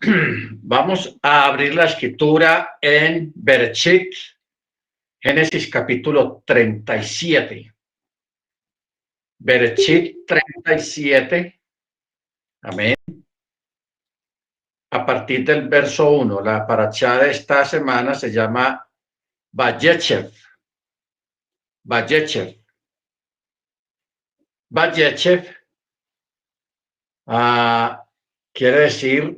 Vamos a abrir la escritura en Bereshit, Génesis capítulo 37. Bereshit 37. Amén. A partir del verso 1, la parashá de esta semana se llama Vayetzev. Vayetzev. Vayetzev quiere decir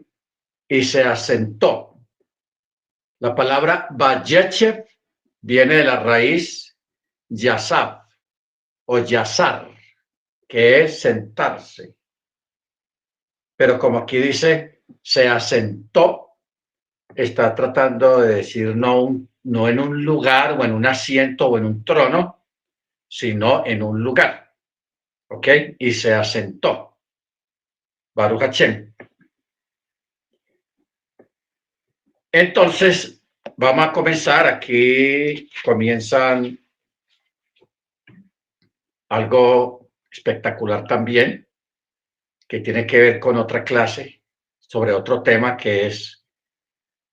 y se asentó. La palabra Vayetzev viene de la raíz Yasav o Yazar, que es sentarse. Pero como aquí dice, se asentó, está tratando de decir no en un lugar o en un asiento o en un trono, sino en un lugar. ¿Ok? Y se asentó. Baruch Hashem. Entonces, vamos a comenzar. Aquí comienzan algo espectacular también, que tiene que ver con otra clase, sobre otro tema que es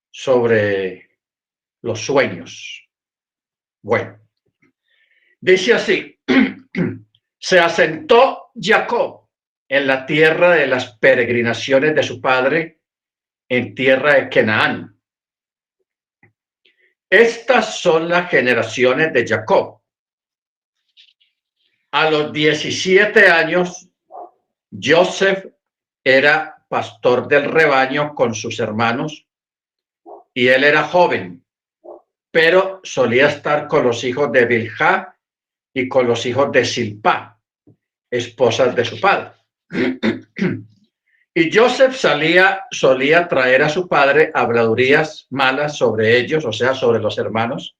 sobre los sueños. Bueno, dice así, se asentó Jacob en la tierra de las peregrinaciones de su padre, en tierra de Canaán. Estas son las generaciones de Jacob. A los 17 años, Joseph era pastor del rebaño con sus hermanos y él era joven, pero solía estar con los hijos de Bilhá y con los hijos de Silpá, esposas de su padre. Y Joseph solía traer a su padre habladurías malas sobre ellos, o sea, sobre los hermanos.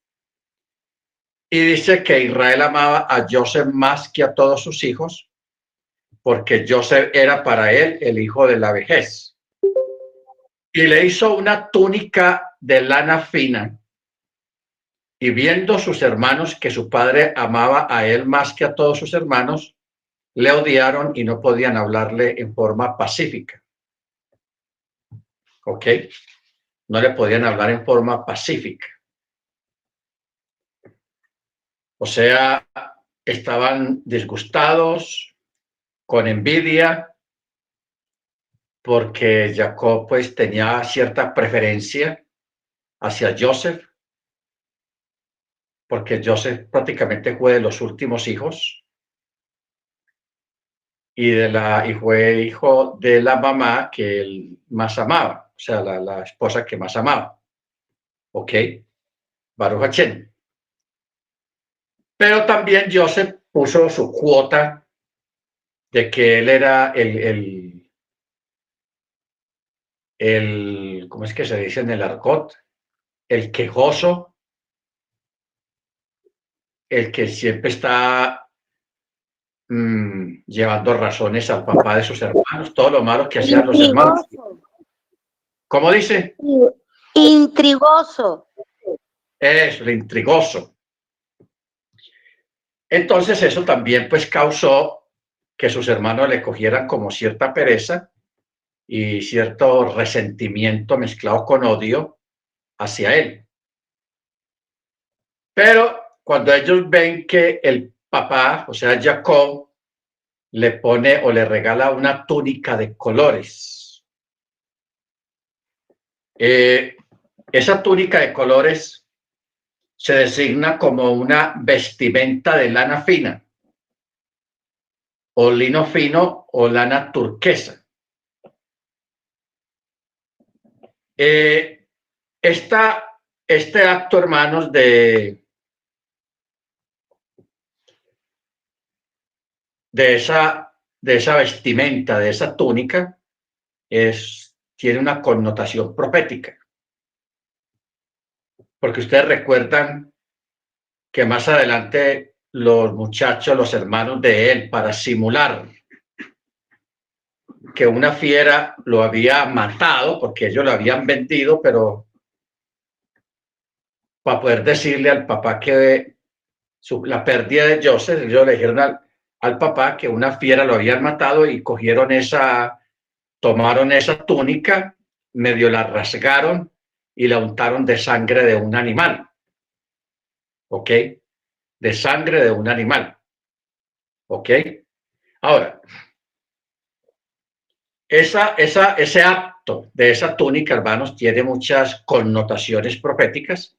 Y dice que Israel amaba a Joseph más que a todos sus hijos, porque Joseph era para él el hijo de la vejez. Y le hizo una túnica de lana fina. Y viendo sus hermanos que su padre amaba a él más que a todos sus hermanos, le odiaron y no podían hablarle en forma pacífica. ¿Ok? No le podían hablar en forma pacífica. O sea, estaban disgustados, con envidia, porque Jacob pues tenía cierta preferencia hacia Joseph, porque Joseph prácticamente fue de los últimos hijos y fue hijo de la mamá que él más amaba, o sea, la esposa que más amaba. ¿Ok? Baruch Hashem. Pero también Joseph puso su cuota de que él era ¿cómo es que se dice en el argot? El quejoso, el que siempre está llevando razones al papá de sus hermanos, todo lo malo que hacían los hermanos. ¿Cómo dice? Intrigoso. Es el intrigoso. Entonces eso también pues causó que sus hermanos le cogieran como cierta pereza y cierto resentimiento mezclado con odio hacia él. Pero cuando ellos ven que el papá, o sea, Jacob, le pone o le regala una túnica de colores, esa túnica de colores se designa como una vestimenta de lana fina, o lino fino, o lana turquesa. Este acto, hermanos, de esa vestimenta, de esa túnica, tiene una connotación profética. Porque ustedes recuerdan que más adelante los muchachos, los hermanos de él, para simular que una fiera lo había matado, porque ellos lo habían vendido, pero para poder decirle al papá que la pérdida de Joseph, ellos le dijeron al papá que una fiera lo habían matado y tomaron esa túnica medio la rasgaron y la untaron de sangre de un animal. ¿Ok? De sangre de un animal. ¿Ok? Ahora, ese acto de esa túnica, hermanos, tiene muchas connotaciones proféticas,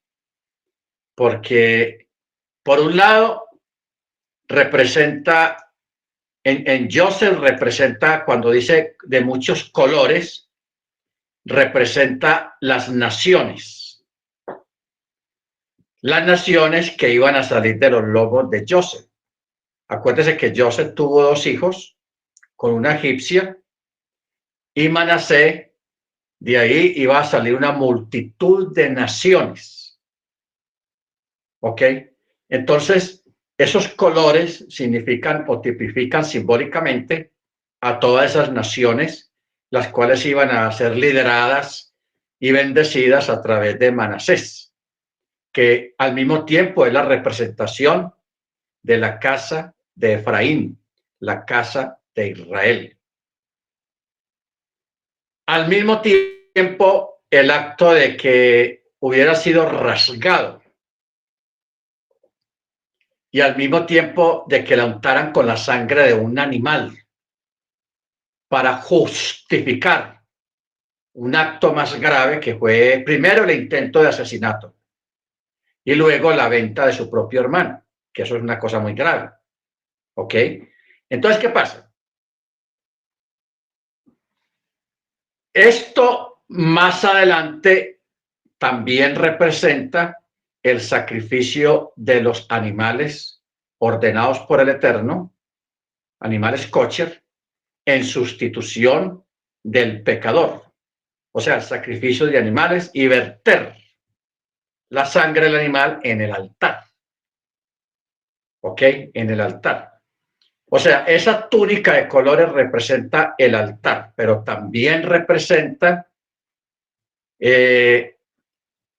porque por un lado representa, en Joseph representa, cuando dice de muchos colores, representa las naciones que iban a salir de los lomos de Joseph. Acuérdese que Joseph tuvo 2 hijos con una egipcia y Manasés, de ahí iba a salir una multitud de naciones. ¿Ok? Entonces, esos colores significan o tipifican simbólicamente a todas esas naciones, las cuales iban a ser lideradas y bendecidas a través de Manasés, que al mismo tiempo es la representación de la casa de Efraín, la casa de Israel. Al mismo tiempo, el acto de que hubiera sido rasgado y al mismo tiempo de que la untaran con la sangre de un animal para justificar un acto más grave que fue primero el intento de asesinato y luego la venta de su propio hermano, que eso es una cosa muy grave. ¿Ok? Entonces, ¿qué pasa? Esto más adelante también representa el sacrificio de los animales ordenados por el Eterno, animales kosher, en sustitución del pecador. O sea, el sacrificio de animales y verter la sangre del animal en el altar. ¿Ok? En el altar. O sea, esa túnica de colores representa el altar, pero también representa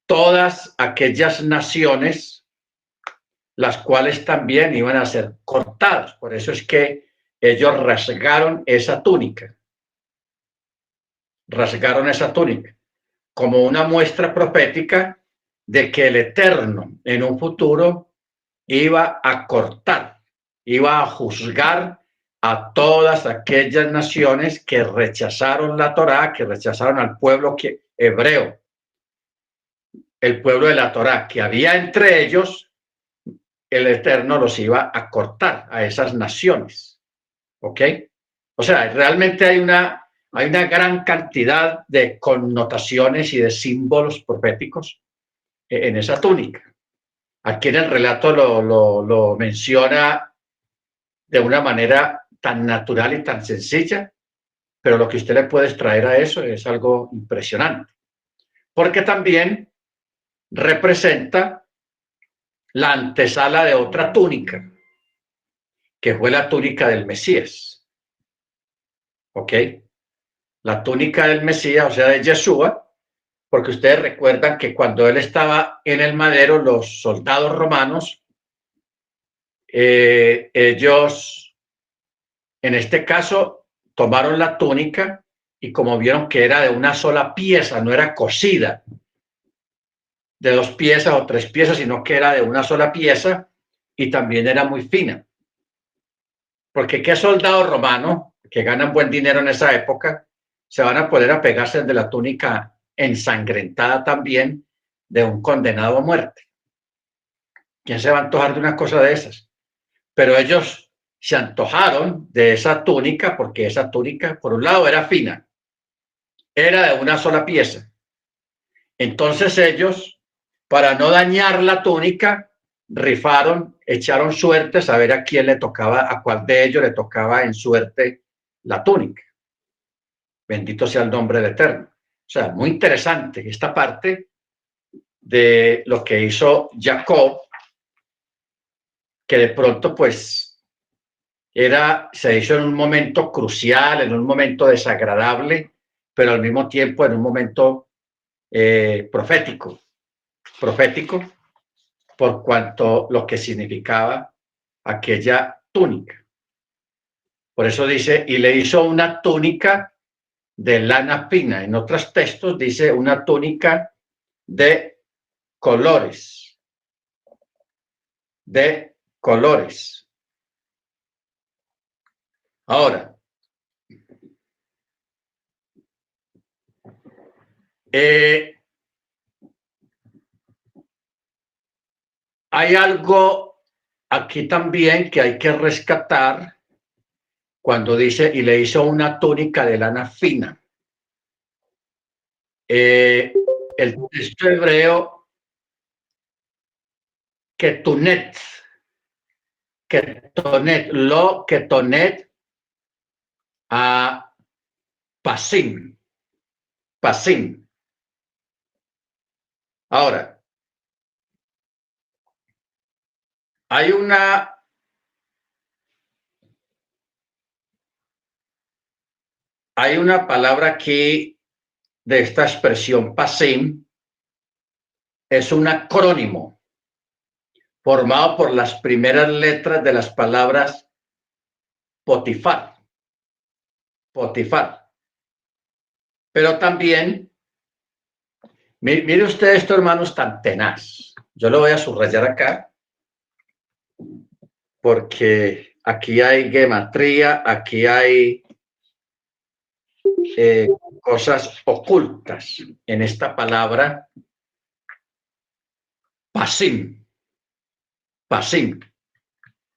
todas aquellas naciones las cuales también iban a ser cortadas. Por eso es que ellos rasgaron esa túnica como una muestra profética de que el Eterno en un futuro iba a cortar, iba a juzgar a todas aquellas naciones que rechazaron la Torá, que rechazaron al pueblo hebreo, el pueblo de la Torá, que había entre ellos, el Eterno los iba a cortar a esas naciones. ¿Ok? O sea, realmente hay una gran cantidad de connotaciones y de símbolos proféticos en esa túnica. Aquí en el relato lo menciona de una manera tan natural y tan sencilla, pero lo que usted le puede extraer a eso es algo impresionante, porque también representa la antesala de otra túnica, que fue la túnica del Mesías. ¿Ok? La túnica del Mesías, o sea, de Yeshua, porque ustedes recuerdan que cuando él estaba en el madero, los soldados romanos, ellos, en este caso, tomaron la túnica y como vieron que era de una sola pieza, no era cosida de 2 piezas o 3 piezas, sino que era de una sola pieza y también era muy fina. Porque qué soldado romano, que ganan buen dinero en esa época, se van a poder apegarse de la túnica ensangrentada también de un condenado a muerte. ¿Quién se va a antojar de una cosa de esas? Pero ellos se antojaron de esa túnica porque esa túnica, por un lado, era fina, era de una sola pieza. Entonces ellos, para no dañar la túnica, rifaron, echaron suertes a ver a quién le tocaba, a cuál de ellos le tocaba en suerte la túnica. Bendito sea el nombre del Eterno. O sea, muy interesante esta parte de lo que hizo Jacob, que de pronto pues se hizo en un momento crucial, en un momento desagradable, pero al mismo tiempo en un momento profético por cuanto lo que significaba aquella túnica. Por eso dice, y le hizo una túnica de lana fina. En otros textos dice una túnica de colores. De colores. Ahora, hay algo aquí también que hay que rescatar cuando dice, y le hizo una túnica de lana fina. El texto hebreo, ketonet, ketonet, a pasim. Ahora, hay una palabra aquí de esta expresión pasim, es un acrónimo formado por las primeras letras de las palabras Potifar. Pero también, mire usted esto, hermanos, tan tenaz. Yo lo voy a subrayar acá, porque aquí hay gematría, aquí hay cosas ocultas en esta palabra pasim.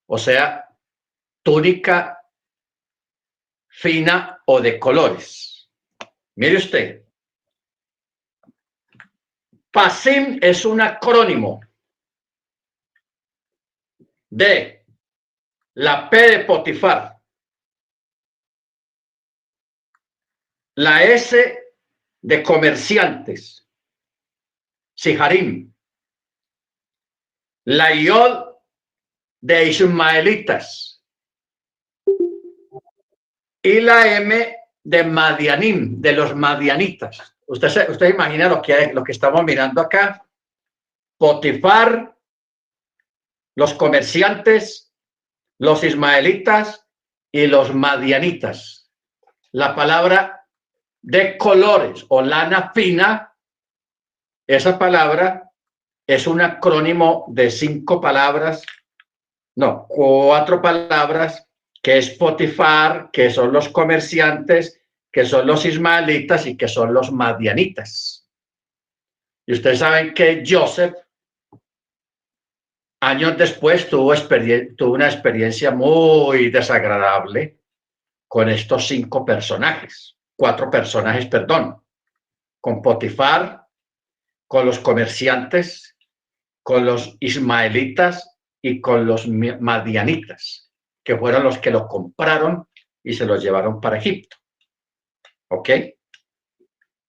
O sea, túnica fina o de colores. Mire usted, pasim es un acrónimo de la P de Potifar, la S de comerciantes, Siharim, la Yod de ismaelitas y la M de Madianim, de los madianitas. Usted imagina lo que estamos mirando acá. Potifar, los comerciantes, los ismaelitas y los madianitas. La palabra de colores o lana fina, esa palabra es un acrónimo de 4 palabras, que es Potifar, que son los comerciantes, que son los ismaelitas y que son los madianitas. Y ustedes saben que Joseph, años después, tuvo una experiencia muy desagradable con estos 4 personajes, con Potifar, con los comerciantes, con los ismaelitas y con los madianitas, que fueron los que lo compraron y se los llevaron para Egipto. ¿Ok?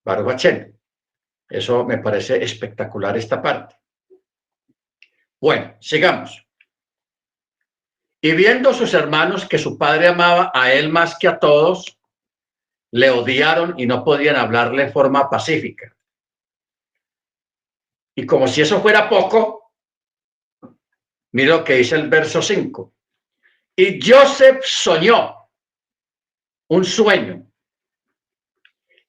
Baruch Hashem. Eso me parece espectacular esta parte. Bueno, sigamos. Y viendo sus hermanos que su padre amaba a él más que a todos, le odiaron y no podían hablarle de forma pacífica. Y como si eso fuera poco, mira lo que dice el verso 5. Y Joseph soñó un sueño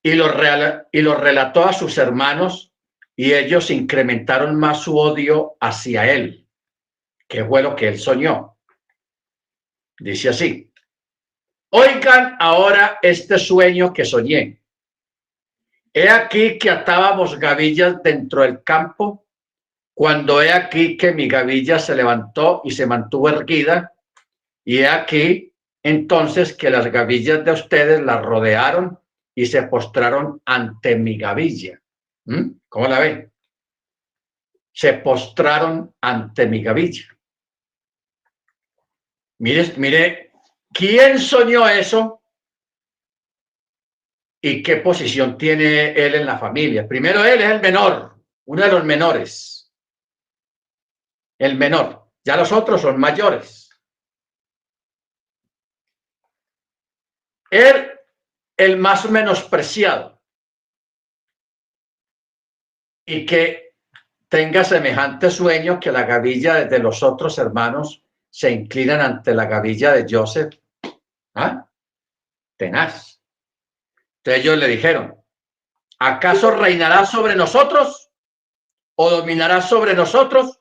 y lo relató a sus hermanos, y ellos incrementaron más su odio hacia él, que fue lo que él soñó. Dice así: oigan ahora este sueño que soñé. He aquí que atábamos gavillas dentro del campo, cuando he aquí que mi gavilla se levantó y se mantuvo erguida, y he aquí entonces que las gavillas de ustedes la rodearon y se postraron ante mi gavilla. ¿Cómo la ven? Se postraron ante mi gavilla. Mire, ¿quién soñó eso? ¿Y qué posición tiene él en la familia? Primero, él es el menor, uno de los menores. El menor. Ya los otros son mayores. Él, el más menospreciado. Y que tenga semejante sueño que la gavilla de los otros hermanos se inclinan ante la gavilla de Joseph. ¿Ah? Tenaz. Entonces ellos le dijeron, ¿acaso reinará sobre nosotros o dominará sobre nosotros?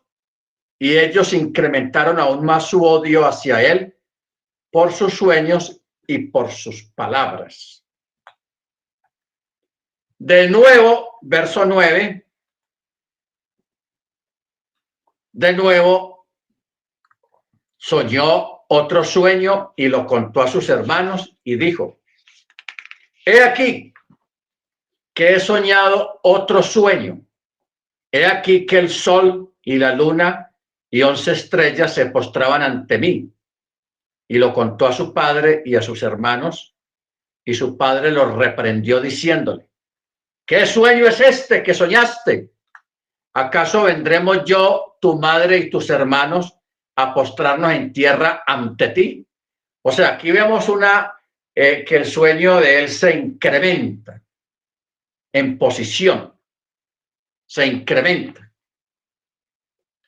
Y ellos incrementaron aún más su odio hacia él por sus sueños y por sus palabras. De nuevo, verso 9. De nuevo, soñó otro sueño y lo contó a sus hermanos y dijo, he aquí que he soñado otro sueño. He aquí que el sol y la luna y 11 estrellas se postraban ante mí. Y lo contó a su padre y a sus hermanos, y su padre los reprendió diciéndole, ¿qué sueño es este que soñaste? ¿Acaso vendremos yo, tu madre y tus hermanos a postrarnos en tierra ante ti? O sea, aquí vemos que el sueño de él se incrementa en posición, se incrementa.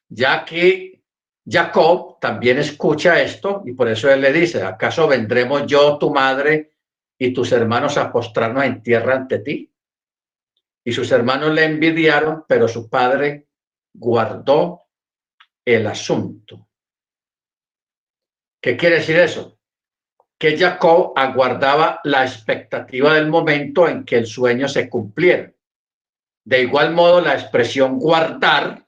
Ya que Jacob también escucha esto y por eso él le dice, ¿acaso vendremos yo, tu madre y tus hermanos a postrarnos en tierra ante ti? Y sus hermanos le envidiaron, pero su padre guardó el asunto. ¿Qué quiere decir eso? Que Jacob aguardaba la expectativa del momento en que el sueño se cumpliera. De igual modo, la expresión guardar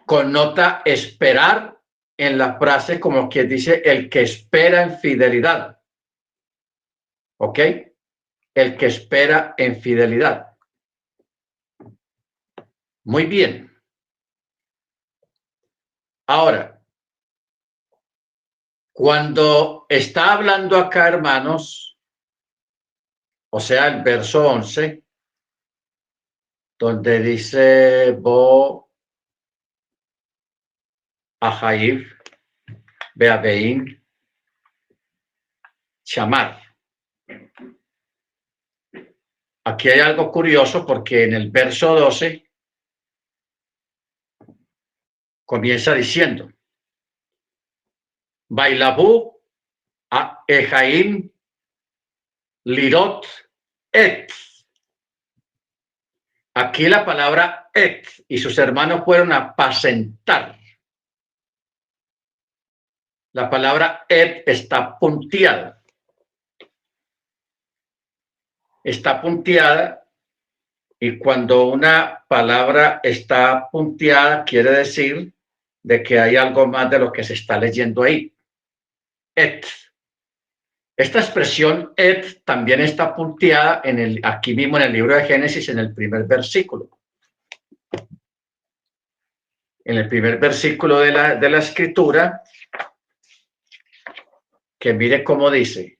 connota esperar en la frase como quien dice el que espera en fidelidad. ¿Ok? El que espera en fidelidad. Muy bien. Ahora, cuando está hablando acá, hermanos, o sea, el verso 11, donde dice Bo Ahaib, Beabein, Shamar. Aquí hay algo curioso porque en el verso 12 comienza diciendo, Bailabu a Ejaim Lirot et. Aquí la palabra et y sus hermanos fueron a apacentar. La palabra et está punteada. Está punteada y cuando una palabra está punteada quiere decir de que hay algo más de lo que se está leyendo ahí. Et. Esta expresión et también está punteada aquí mismo en el libro de Génesis en el primer versículo. En el primer versículo de la escritura, que mire cómo dice,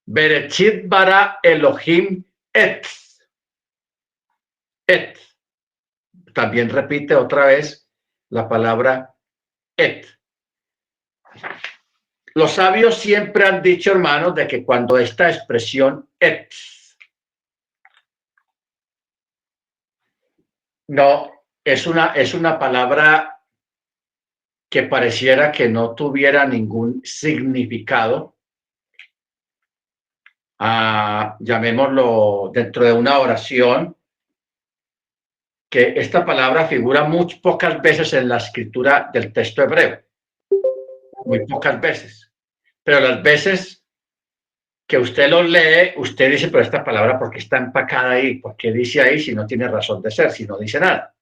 Berechit bara Elohim et. Et. También repite otra vez la palabra et. Los sabios siempre han dicho, hermanos, de que cuando esta expresión et no es una palabra que pareciera que no tuviera ningún significado, llamémoslo dentro de una oración, que esta palabra figura muy pocas veces en la escritura del texto hebreo, muy pocas veces, pero las veces que usted lo lee, usted dice, pero esta palabra, ¿por qué está empacada ahí? ¿Por qué dice ahí si no tiene razón de ser, si no dice nada?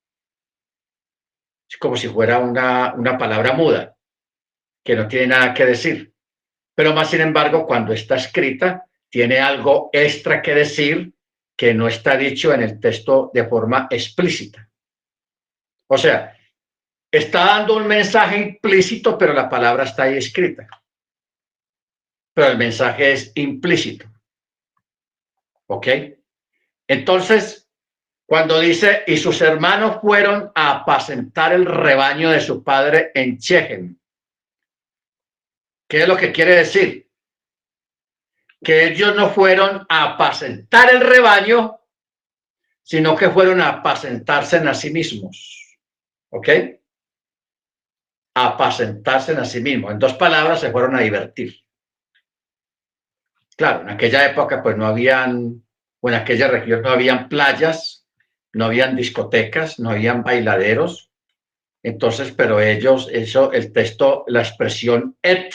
Es como si fuera una palabra muda, que no tiene nada que decir. Pero más sin embargo, cuando está escrita, tiene algo extra que decir que no está dicho en el texto de forma explícita. O sea, está dando un mensaje implícito, pero la palabra está ahí escrita. Pero el mensaje es implícito. ¿Ok? Entonces, cuando dice, y sus hermanos fueron a apacentar el rebaño de su padre en Shechem. ¿Qué es lo que quiere decir? Que ellos no fueron a apacentar el rebaño, sino que fueron a apacentarse a sí mismos. ¿Ok? A apacentarse a sí mismos. En dos palabras, se fueron a divertir. Claro, en aquella época pues no habían, o en aquella región no habían playas, no habían discotecas, no habían bailaderos. Entonces, pero ellos, eso, el texto, la expresión et,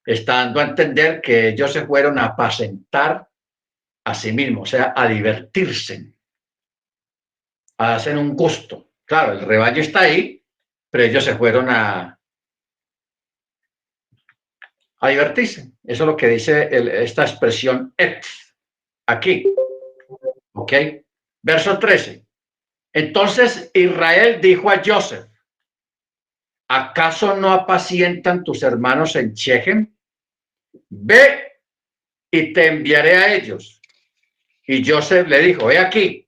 está dando a entender que ellos se fueron a apacentar a sí mismos, o sea, a divertirse, a hacer un gusto. Claro, el rebaño está ahí, pero ellos se fueron a divertirse. Eso es lo que dice esta expresión et aquí. ¿Ok? Verso 13. Entonces Israel dijo a Joseph, ¿acaso no apacientan tus hermanos en Shechem? Ve y te enviaré a ellos. Y Joseph le dijo, he aquí.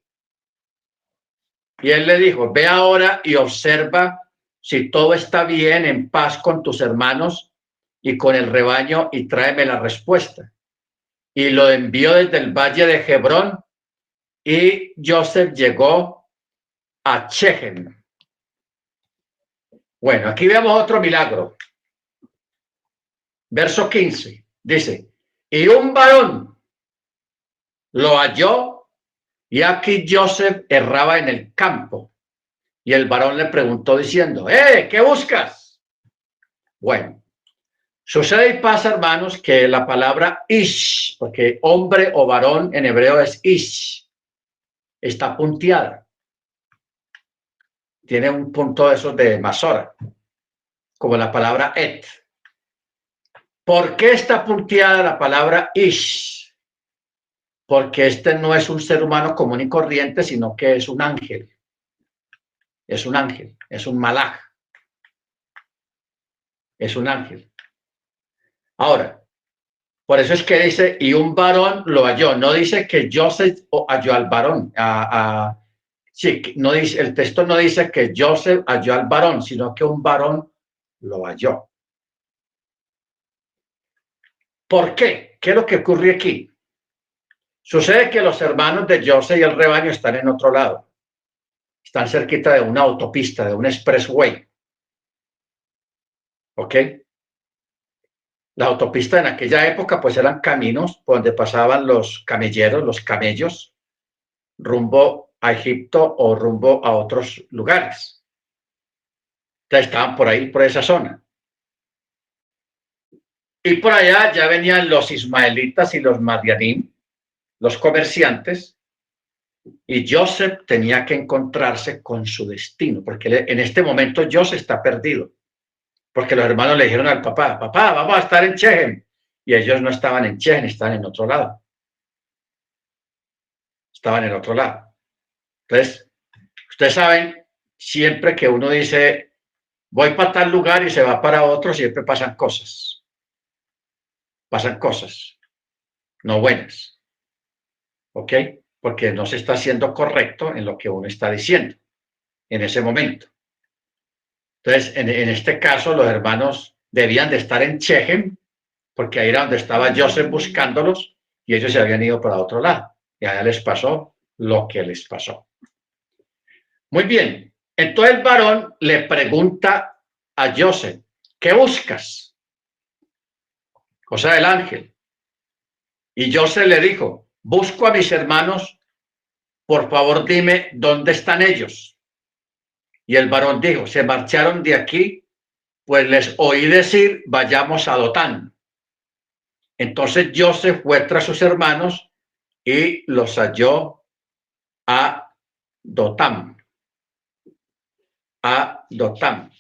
Y él le dijo, ve ahora y observa si todo está bien, en paz con tus hermanos y con el rebaño, y tráeme la respuesta. Y lo envió desde el valle de Hebrón, y Joseph llegó a Shechem. Bueno, aquí vemos otro milagro. Verso 15, dice, y un varón lo halló, y aquí Joseph erraba en el campo. Y el varón le preguntó diciendo, ¿qué buscas? Bueno, sucede y pasa, hermanos, que la palabra ish, porque hombre o varón en hebreo es ish, está punteada. Tiene un punto de esos de masora, como la palabra et. ¿Por qué está punteada la palabra ish? Porque este no es un ser humano común y corriente, sino que es un ángel. Es un ángel, es un malaj. Es un ángel. Ahora, por eso es que dice, y un varón lo halló. No dice que Joseph halló al varón. Sí, no dice, el texto no dice que Joseph halló al varón, sino que un varón lo halló. ¿Por qué? ¿Qué es lo que ocurre aquí? Sucede que los hermanos de Joseph y el rebaño están en otro lado. Están cerquita de una autopista, de un expressway. ¿Ok? La autopista en aquella época pues eran caminos por donde pasaban los camelleros, los camellos, rumbo a Egipto o rumbo a otros lugares. Entonces estaban por ahí, por esa zona. Y por allá ya venían los ismaelitas y los madianim, los comerciantes, y Joseph tenía que encontrarse con su destino, porque en este momento Joseph está perdido, porque los hermanos le dijeron al papá, papá, vamos a estar en Shechem, y ellos no estaban en Shechem, estaban en otro lado. Estaban en otro lado. Entonces, ustedes saben, siempre que uno dice, voy para tal lugar y se va para otro, siempre pasan cosas. Pasan cosas no buenas. ¿Ok? Porque no se está siendo correcto en lo que uno está diciendo en ese momento. Entonces, en este caso, los hermanos debían de estar en Shechem, porque ahí era donde estaba Joseph buscándolos, y ellos se habían ido para otro lado. Y allá les pasó lo que les pasó. Muy bien. Entonces el varón le pregunta a Joseph, ¿qué buscas? O sea, el ángel. Y Joseph le dijo, busco a mis hermanos, por favor dime dónde están ellos. Y el varón dijo, se marcharon de aquí, pues les oí decir, vayamos a Dotán. Entonces Joseph fue tras sus hermanos y los halló a Dotán. A Dotán.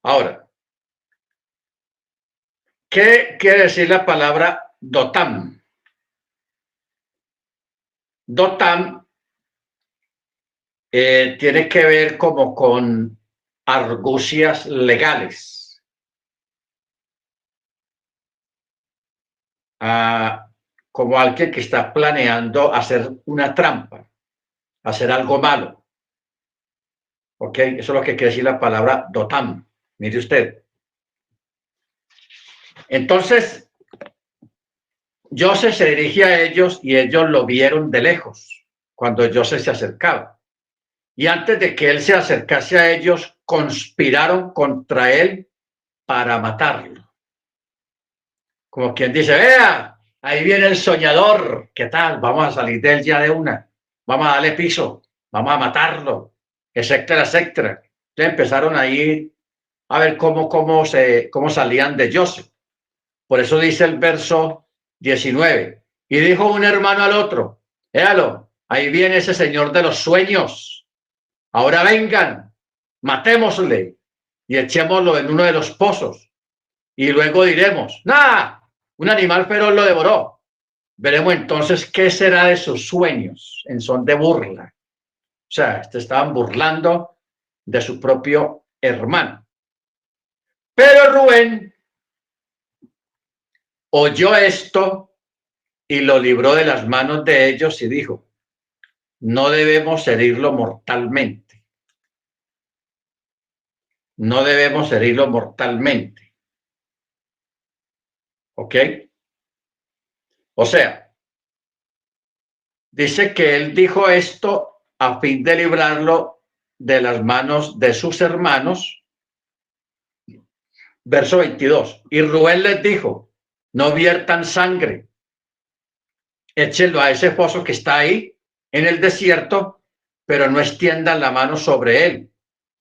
Ahora, ¿qué quiere decir la palabra Dotán? Dotán tiene que ver como con argucias legales. Como alguien que está planeando hacer una trampa, hacer algo malo. ¿Ok? Eso es lo que quiere decir la palabra Dotán. Mire usted. Entonces, Joseph se dirige a ellos y ellos lo vieron de lejos cuando Joseph se acercaba. Y antes de que él se acercase a ellos, conspiraron contra él para matarlo. Como quien dice, vea, ahí viene el soñador, ¿qué tal? Vamos a salir de él ya de una, vamos a darle piso, vamos a matarlo, etcétera, etcétera. Entonces empezaron ahí a ver cómo salían de Joseph. Por eso dice el verso 19, y dijo un hermano al otro, véalo, ahí viene ese señor de los sueños, ahora vengan, matémosle y echémoslo en uno de los pozos, y luego diremos, nada, un animal feroz lo devoró. Veremos entonces qué será de sus sueños en son de burla. O sea, estaban burlando de su propio hermano. Pero Rubén oyó esto y lo libró de las manos de ellos y dijo, no debemos herirlo mortalmente. No debemos herirlo mortalmente. ¿Ok? O sea, dice que él dijo esto a fin de librarlo de las manos de sus hermanos. Verso 22. Y Rubén les dijo, no viertan sangre, échenlo a ese foso que está ahí en el desierto, pero no extiendan la mano sobre él.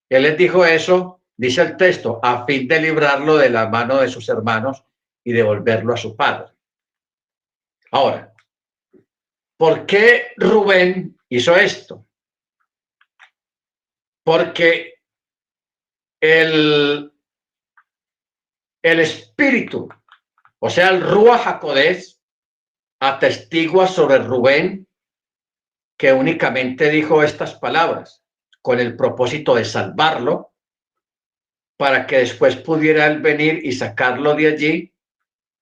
Él les dijo eso, dice el texto, a fin de librarlo de la mano de sus hermanos y devolverlo a su padre. Ahora, ¿por qué Rubén hizo esto? Porque el espíritu, o sea, el Ruach HaKodesh, atestigua sobre Rubén que únicamente dijo estas palabras con el propósito de salvarlo para que después pudiera él venir y sacarlo de allí.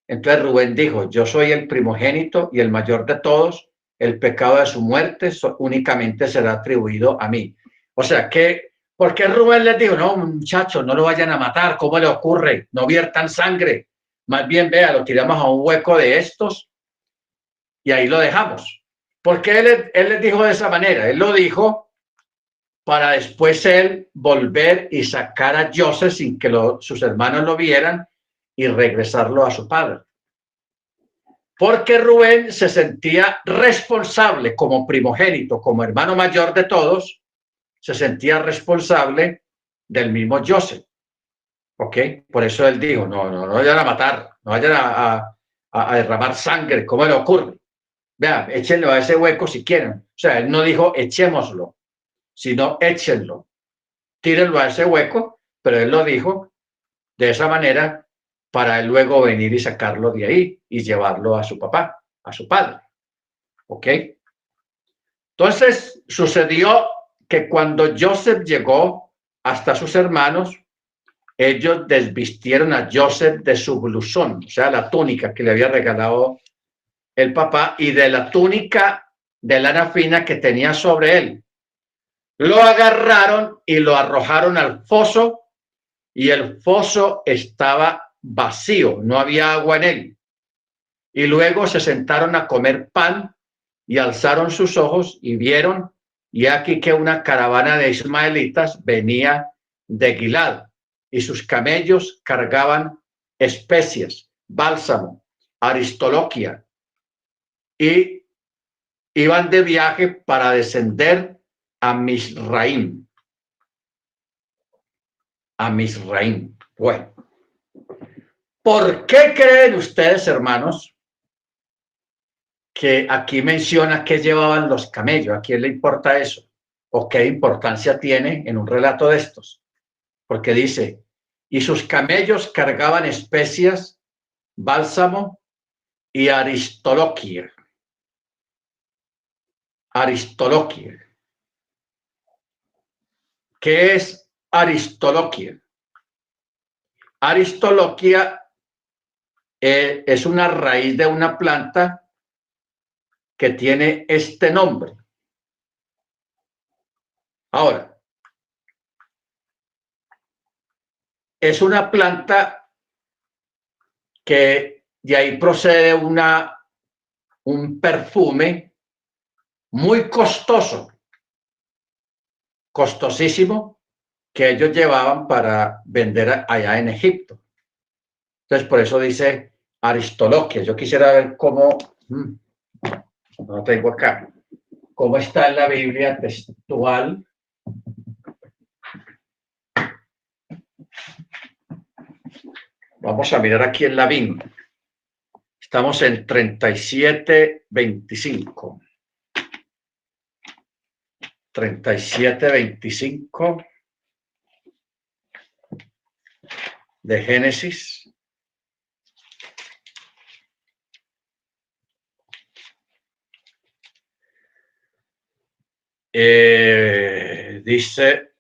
Entonces Rubén dijo, yo soy el primogénito y el mayor de todos, el pecado de su muerte únicamente será atribuido a mí. O sea que, ¿por qué Rubén les dijo, no muchachos, no lo vayan a matar, ¿cómo le ocurre? No viertan sangre, más bien vea, lo tiramos a un hueco de estos y ahí lo dejamos. ¿Por qué él les dijo de esa manera? Él lo dijo para después él volver y sacar a Joseph sin que sus hermanos lo vieran y regresarlo a su padre. Porque Rubén se sentía responsable como primogénito, como hermano mayor de todos, se sentía responsable del mismo Joseph. ¿Ok? Por eso él dijo, no vayan a matar, no vayan a derramar sangre, ¿cómo le ocurre? Vean, échenlo a ese hueco si quieren. O sea, él no dijo echémoslo, sino échenlo, tírenlo a ese hueco, pero él lo dijo de esa manera para él luego venir y sacarlo de ahí y llevarlo a su papá, a su padre. ¿Ok? Entonces sucedió que cuando Joseph llegó hasta sus hermanos, ellos desvistieron a Joseph de su blusón, o sea, la túnica que le había regalado el papá y de la túnica de lana fina que tenía sobre él. Lo agarraron y lo arrojaron al foso y el foso estaba vacío, no había agua en él. Y luego se sentaron a comer pan y alzaron sus ojos y vieron, y aquí que una caravana de ismaelitas venía de Gilad y sus camellos cargaban especias, bálsamo, aristoloquia y iban de viaje para descender a Misraim. A Misraim. Bueno, ¿por qué creen ustedes, hermanos, que aquí menciona qué llevaban los camellos? ¿A quién le importa eso? ¿O qué importancia tiene en un relato de estos? Porque dice, y sus camellos cargaban especias, bálsamo y aristoloquia. Aristoloquia. ¿Qué es aristoloquia? Aristoloquia es una raíz de una planta que tiene este nombre. Ahora, es una planta que de ahí procede un perfume muy costoso, costosísimo, que ellos llevaban para vender allá en Egipto. Entonces, por eso dice Aristoloquia. Yo quisiera ver cómo, no lo tengo acá, cómo está en la Biblia textual. Vamos a mirar aquí en la BIM. Estamos en 37:25. 37:25 de Génesis. Dice,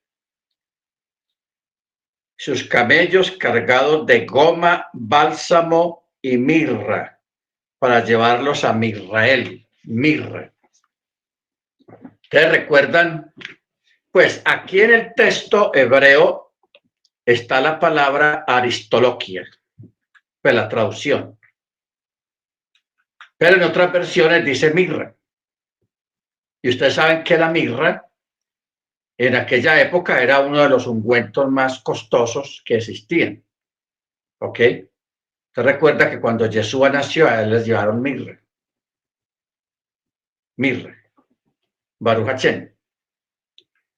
sus camellos cargados de goma, bálsamo y mirra para llevarlos a Misrael. Mirra. ¿Ustedes recuerdan? Pues aquí en el texto hebreo está la palabra aristoloquia, pues la traducción. Pero en otras versiones dice mirra. Y ustedes saben que la mirra en aquella época era uno de los ungüentos más costosos que existían. ¿Ok? Usted recuerda que cuando Yeshua nació, a él les llevaron mirra. Mirra. Baruch Hashem.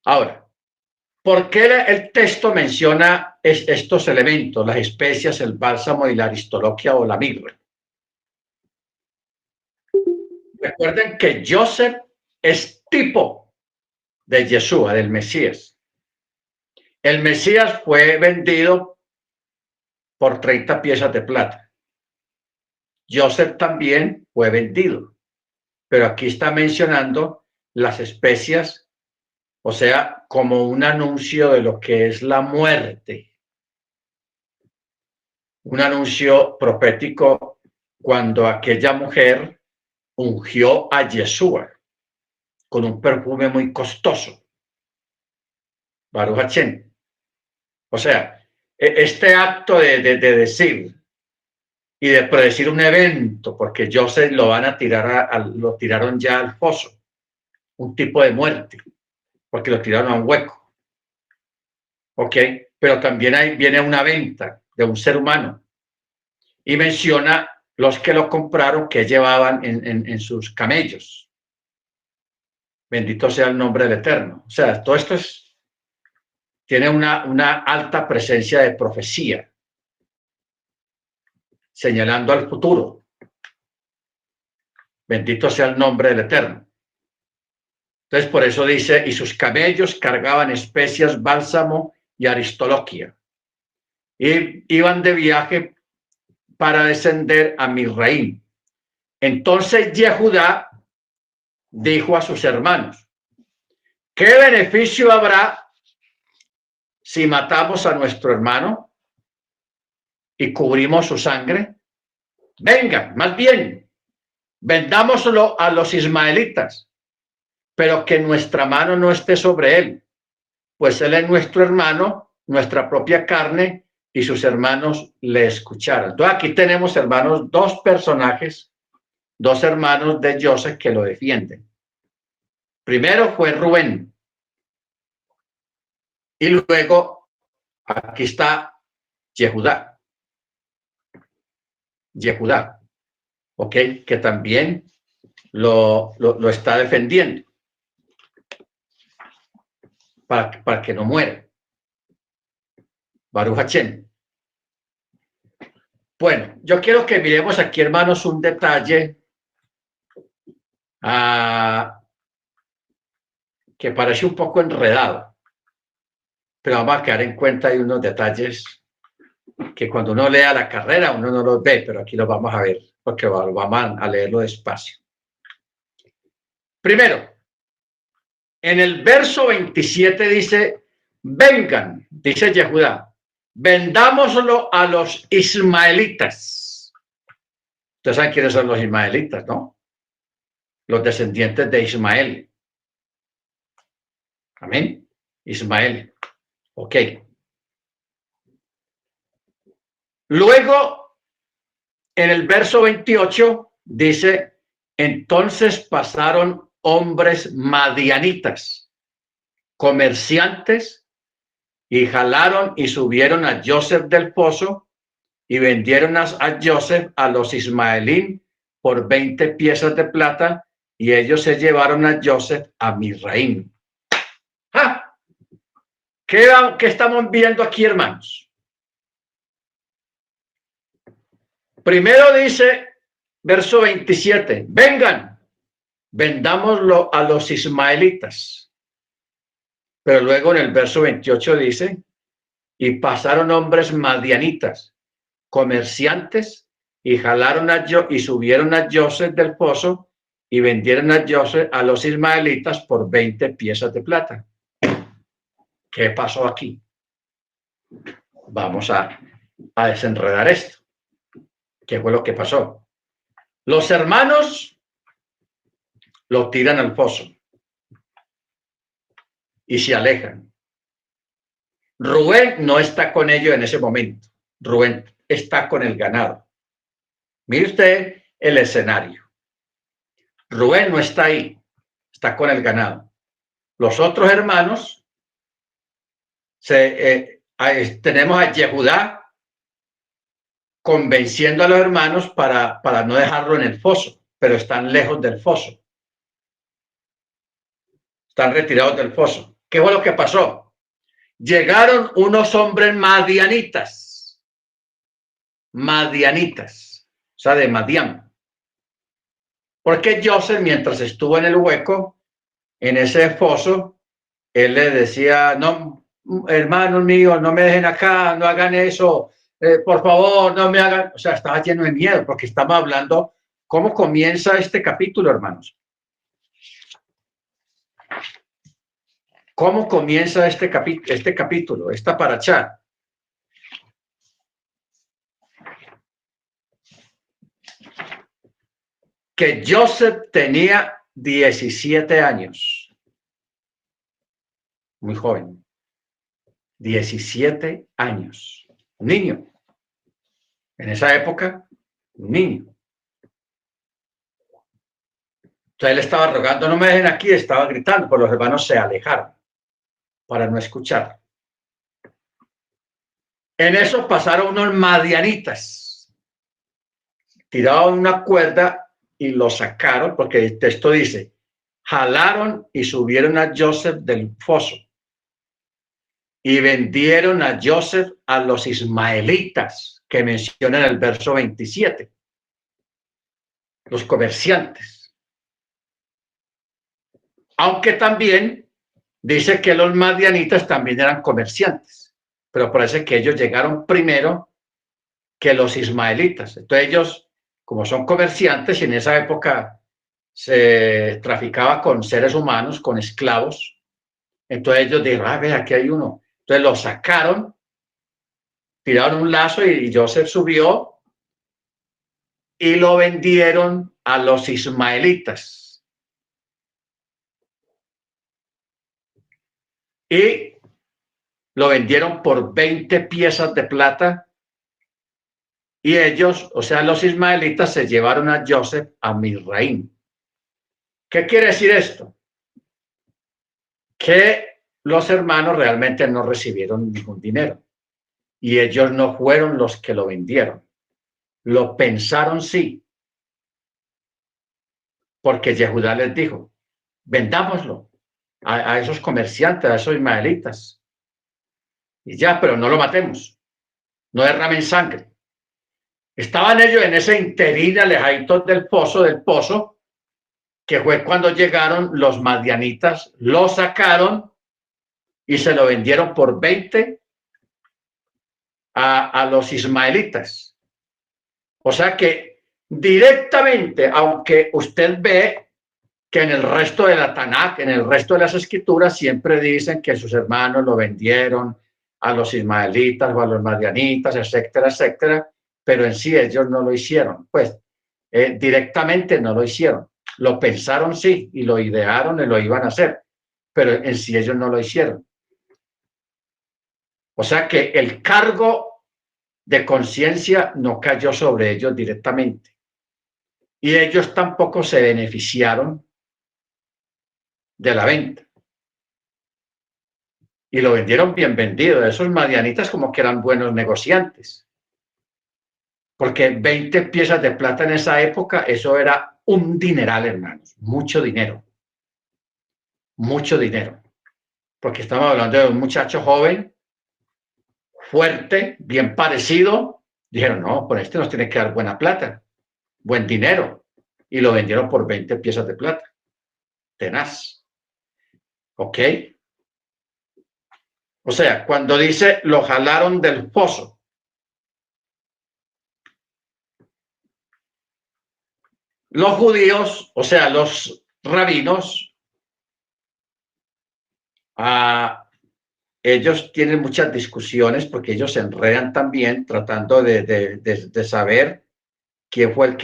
Ahora, ¿por qué el texto menciona estos elementos, las especias, el bálsamo y la aristoloquia o la mirra? Recuerden que Joseph es tipo de Yeshua, del Mesías. El Mesías fue vendido por 30 piezas de plata. Joseph también fue vendido, pero aquí está mencionando las especias, o sea, como un anuncio de lo que es la muerte. Un anuncio profético cuando aquella mujer ungió a Yeshua con un perfume muy costoso. Baruch Hashem. O sea, este acto de decir y de predecir un evento, porque Joseph lo van a tirar, lo tiraron ya al foso, un tipo de muerte, porque lo tiraron a un hueco. ¿Ok? Pero también ahí viene una venta de un ser humano y menciona los que lo compraron que llevaban en sus camellos. Bendito sea el nombre del Eterno. O sea, todo esto tiene una alta presencia de profecía, señalando al futuro. Bendito sea el nombre del Eterno. Entonces, por eso dice, y sus camellos cargaban especias, bálsamo y aristoloquia. Y iban de viaje para descender a Misraim. Entonces Yehudá dijo a sus hermanos, ¿qué beneficio habrá si matamos a nuestro hermano y cubrimos su sangre? Venga, más bien, vendámoslo a los ismaelitas, pero que nuestra mano no esté sobre él, pues él es nuestro hermano, nuestra propia carne, y sus hermanos le escucharon. Entonces aquí tenemos, hermanos, dos personajes, dos hermanos de Joseph que lo defienden. Primero fue Rubén, y luego aquí está Yehudá. Yehudá, ¿ok? Que también lo está defendiendo para que no muera. Baruch Hashem. Bueno, yo quiero que miremos aquí, hermanos, un detalle que parece un poco enredado, pero vamos a quedar en cuenta de unos detalles que cuando uno lea la carrera uno no los ve, pero aquí los vamos a ver, porque vamos a leerlo despacio. Primero, en el verso 27 dice, vengan, dice Yehudá, vendámoslo a los ismaelitas. Ustedes saben quiénes son los ismaelitas, ¿no? Los descendientes de Ismael. Amén. Ismael. Ok. Luego, en el verso 28 dice, entonces pasaron hombres madianitas, comerciantes, y jalaron y subieron a Joseph del pozo y vendieron a Joseph a los ismaelín por 20 piezas de plata, y ellos se llevaron a Joseph a Misraim. ¡Ah! ¿Qué estamos viendo aquí, hermanos? Primero dice, verso 27, vengan, vendámoslo a los ismaelitas. Pero luego en el verso 28 dice, y pasaron hombres madianitas, comerciantes, y jalaron y subieron a Joseph del pozo y vendieron a Joseph a los ismaelitas por 20 piezas de plata. ¿Qué pasó aquí? Vamos a desenredar esto. ¿Qué fue lo que pasó? Los hermanos lo tiran al pozo y se alejan. Rubén no está con ellos en ese momento. Rubén está con el ganado. Mire usted el escenario. Rubén no está ahí, está con el ganado. Los otros hermanos, tenemos a Yehudá convenciendo a los hermanos para no dejarlo en el foso, pero están lejos del foso. Están retirados del foso. ¿Qué fue lo que pasó? Llegaron unos hombres madianitas, o sea, de Madián. Porque Joseph, mientras estuvo en el hueco, en ese foso, él le decía, no, hermanos míos, no me dejen acá, no hagan eso, por favor, no me hagan, o sea, estaba lleno de miedo, porque estamos hablando, ¿cómo comienza este capítulo, hermanos? ¿Cómo comienza este capítulo, esta parashá? Que Joseph tenía 17 años, muy joven, 17 años, un niño. En esa época, un niño. Entonces él estaba rogando, no me dejen aquí, estaba gritando, pero los hermanos se alejaron para no escuchar. En eso pasaron unos madianitas, tiraron una cuerda y lo sacaron, porque el texto dice, jalaron y subieron a Joseph del foso y vendieron a Joseph a los ismaelitas, que menciona en el verso 27, los comerciantes. Aunque también dice que los madianitas también eran comerciantes, pero parece que ellos llegaron primero que los ismaelitas. Entonces ellos, como son comerciantes, y en esa época se traficaba con seres humanos, con esclavos, entonces ellos dijeron, ve, aquí hay uno. Entonces lo sacaron, tiraron un lazo y Joseph subió y lo vendieron a los ismaelitas. Y lo vendieron por 20 piezas de plata. Y ellos, o sea, los ismaelitas, se llevaron a Joseph a Misraim. ¿Qué quiere decir esto? Que los hermanos realmente no recibieron ningún dinero. Y ellos no fueron los que lo vendieron. Lo pensaron sí. Porque Yehudá les dijo, vendámoslo a esos comerciantes, a esos ismaelitas. Y ya, pero no lo matemos. No derramen sangre. Estaban ellos en ese interín alejaditos del pozo, que fue cuando llegaron los madianitas, lo sacaron y se lo vendieron por 20 a los ismaelitas. O sea que directamente, aunque usted ve que en el resto de la Tanakh, en el resto de las escrituras, siempre dicen que sus hermanos lo vendieron a los ismaelitas o a los madianitas, etcétera, etcétera, pero en sí ellos no lo hicieron. Pues directamente no lo hicieron. Lo pensaron sí y lo idearon y lo iban a hacer, pero en sí ellos no lo hicieron. O sea que el cargo de conciencia no cayó sobre ellos directamente. Y ellos tampoco se beneficiaron de la venta. Y lo vendieron bien vendido. Esos madianitas como que eran buenos negociantes. porque 20 piezas de plata en esa época, eso era un dineral, hermanos, mucho dinero, porque estamos hablando de un muchacho joven, fuerte, bien parecido. Dijeron, no, por este nos tiene que dar buena plata, buen dinero, y lo vendieron por 20 piezas de plata, tenaz, ¿ok? O sea, cuando dice, lo jalaron del pozo, los judíos, o sea, los rabinos, ellos tienen muchas discusiones porque ellos se enredan también tratando de saber quién fue el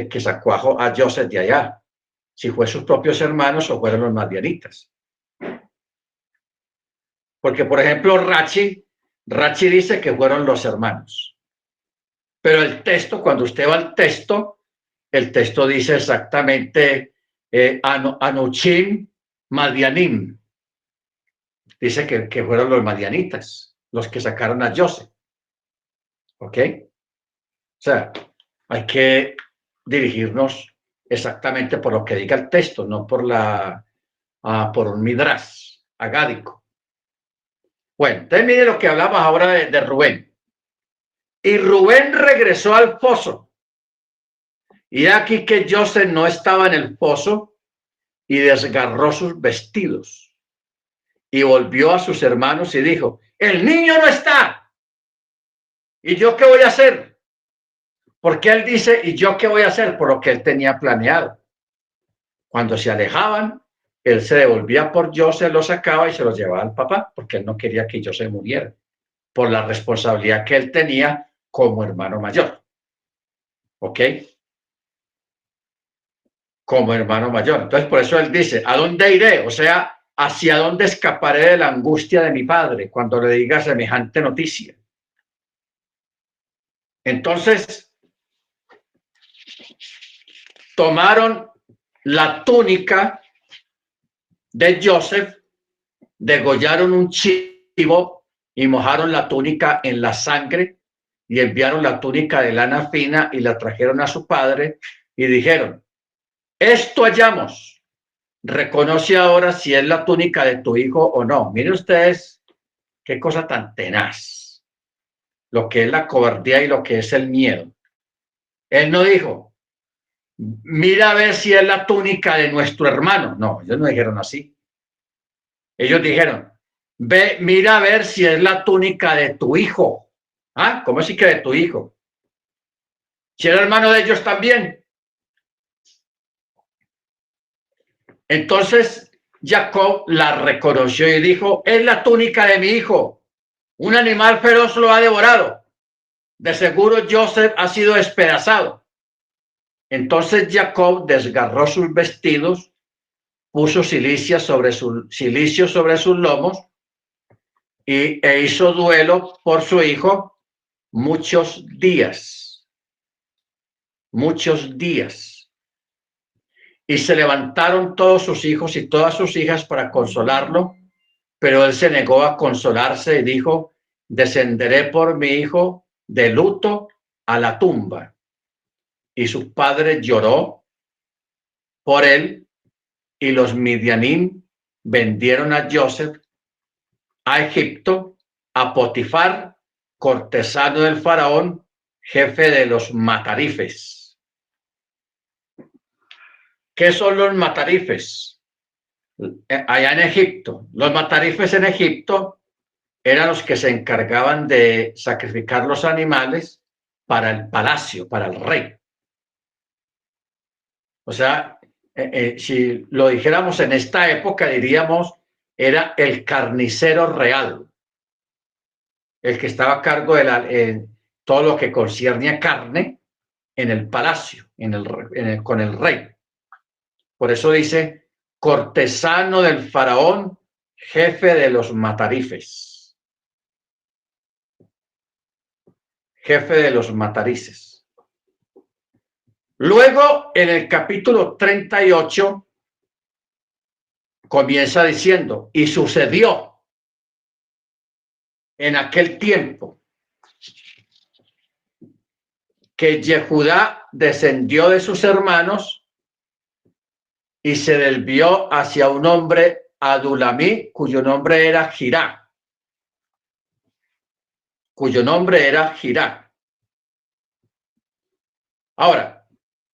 que sacó a Joseph de allá, si fue sus propios hermanos o fueron los madianitas. Porque, por ejemplo, Rachi dice que fueron los hermanos. Pero el texto, cuando usted va al texto, el texto dice exactamente Anuchim Madianim. Dice que fueron los madianitas los que sacaron a Joseph. ¿Ok? O sea, hay que dirigirnos exactamente por lo que diga el texto, no por un midrash agádico. Bueno, entonces mire lo que hablamos ahora de Rubén. Y Rubén regresó al pozo. Y aquí que Joseph no estaba en el pozo y desgarró sus vestidos. Y volvió a sus hermanos y dijo, el niño no está. ¿Y yo qué voy a hacer? Porque él dice, ¿y yo qué voy a hacer? Por lo que él tenía planeado. Cuando se alejaban, él se devolvía por Joseph, lo sacaba y se los llevaba al papá, porque él no quería que Joseph muriera, por la responsabilidad que él tenía como hermano mayor. ¿Ok? Como hermano mayor. Entonces, por eso él dice, ¿a dónde iré? O sea, ¿hacia dónde escaparé de la angustia de mi padre cuando le diga semejante noticia? Entonces, tomaron la túnica de Joseph, degollaron un chivo y mojaron la túnica en la sangre y enviaron la túnica de lana fina y la trajeron a su padre y dijeron, esto hallamos, reconoce ahora si es la túnica de tu hijo o no. Miren ustedes qué cosa tan tenaz, lo que es la cobardía y lo que es el miedo. Él no dijo, mira a ver si es la túnica de nuestro hermano. No, ellos no dijeron así. Ellos dijeron, ve, mira a ver si es la túnica de tu hijo. ¿Ah? ¿Cómo así que de tu hijo? Si era hermano de ellos también. Entonces Jacob la reconoció y dijo, es la túnica de mi hijo. Un animal feroz lo ha devorado. De seguro Joseph ha sido despedazado. Entonces Jacob desgarró sus vestidos, puso silicio sobre sus lomos e hizo duelo por su hijo muchos días. Y se levantaron todos sus hijos y todas sus hijas para consolarlo, pero él se negó a consolarse y dijo, descenderé por mi hijo de luto a la tumba. Y su padre lloró por él, y los midianim vendieron a Joseph a Egipto, a Potifar, cortesano del faraón, jefe de los matarifes. ¿Qué son los matarifes? Allá en Egipto, los matarifes en Egipto eran los que se encargaban de sacrificar los animales para el palacio, para el rey. O sea, si lo dijéramos en esta época, diríamos, era el carnicero real, el que estaba a cargo de todo lo que concierne a carne en el palacio, con el rey. Por eso dice, cortesano del faraón, jefe de los matarifes. Jefe de los matarices. Luego, en el capítulo 38, comienza diciendo, y sucedió en aquel tiempo que Yehudá descendió de sus hermanos y se desvió hacia un hombre Adulamí, cuyo nombre era Girá. Ahora,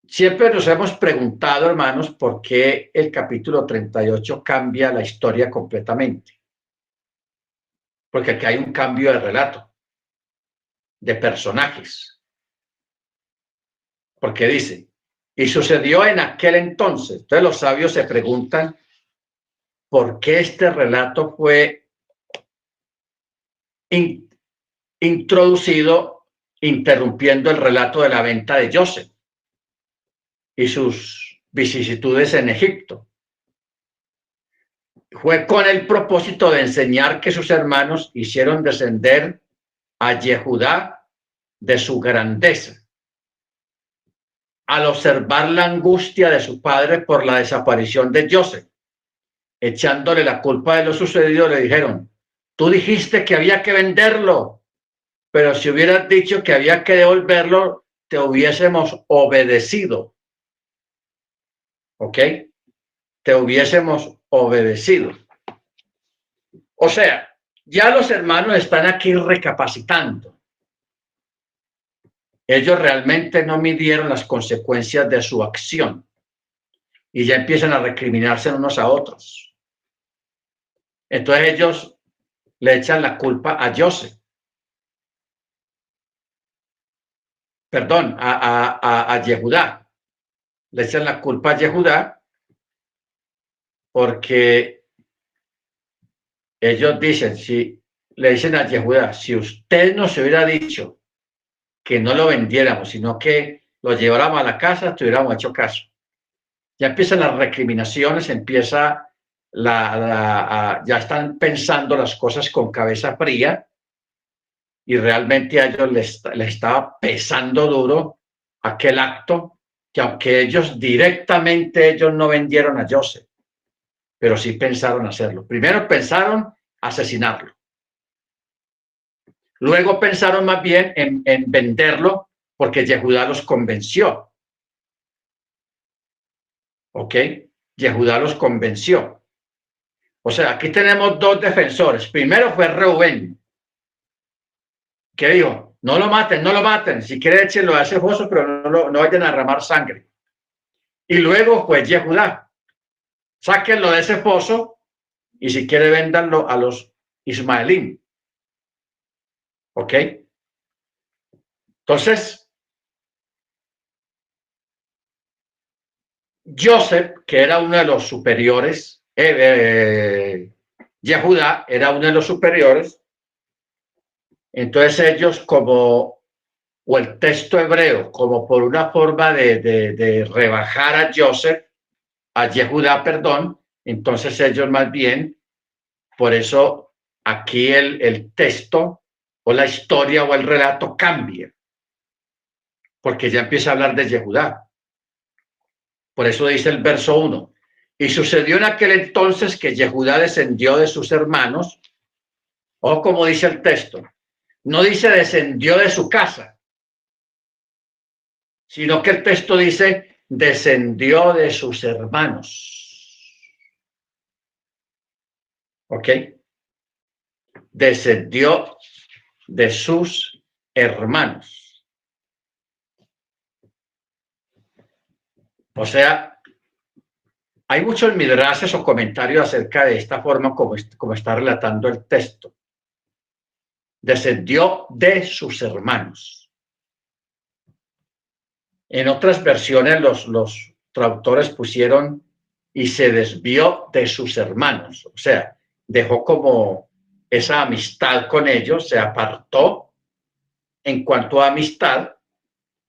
siempre nos hemos preguntado, hermanos, por qué el capítulo 38 cambia la historia completamente. Porque aquí hay un cambio de relato, de personajes. Porque dice, y sucedió en aquel entonces. Entonces los sabios se preguntan por qué este relato fue introducido interrumpiendo el relato de la venta de Joseph y sus vicisitudes en Egipto. Fue con el propósito de enseñar que sus hermanos hicieron descender a Yehudá de su grandeza. Al observar la angustia de su padre por la desaparición de Joseph, echándole la culpa de lo sucedido, le dijeron, tú dijiste que había que venderlo, pero si hubieras dicho que había que devolverlo, te hubiésemos obedecido. ¿Ok? Te hubiésemos obedecido. O sea, ya los hermanos están aquí recapacitando. Ellos realmente no midieron las consecuencias de su acción y ya empiezan a recriminarse unos a otros. Entonces ellos le echan la culpa a Joseph. Perdón, a Yehudá. Le echan la culpa a Yehudá porque ellos dicen, si le dicen a Yehudá, si usted nos hubiera dicho que no lo vendiéramos, sino que lo lleváramos a la casa, te hubiéramos hecho caso. Ya empiezan las recriminaciones, empieza ya están pensando las cosas con cabeza fría y realmente a ellos les estaba pesando duro aquel acto que aunque ellos no vendieron a Joseph, pero sí pensaron hacerlo. Primero pensaron asesinarlo. Luego pensaron más bien en venderlo porque Yehudá los convenció. ¿Ok? Yehudá los convenció. O sea, aquí tenemos dos defensores. Primero fue Reubén, que dijo, no lo maten, no lo maten. Si quieren, échenlo a ese foso, pero no vayan a derramar sangre. Y luego fue Yehudá. Sáquenlo de ese foso y si quiere, véndanlo a los ismaelín. ¿Ok? Entonces, Joseph, que era uno de los superiores, Yehudá era uno de los superiores, entonces ellos o el texto hebreo, como por una forma de rebajar a Joseph, a Yehudá, perdón, entonces ellos más bien, por eso aquí el texto o la historia o el relato cambia, porque ya empieza a hablar de Yehudá. Por eso dice el verso 1. Y sucedió en aquel entonces que Yehudá descendió de sus hermanos, o como dice el texto, no dice descendió de su casa, sino que el texto dice descendió de sus hermanos. ¿Ok? Descendió de sus hermanos. O sea, hay muchos midrashes o comentarios acerca de esta forma como está relatando el texto. Descendió de sus hermanos. En otras versiones los traductores pusieron y se desvió de sus hermanos. O sea, dejó como esa amistad con ellos, se apartó en cuanto a amistad.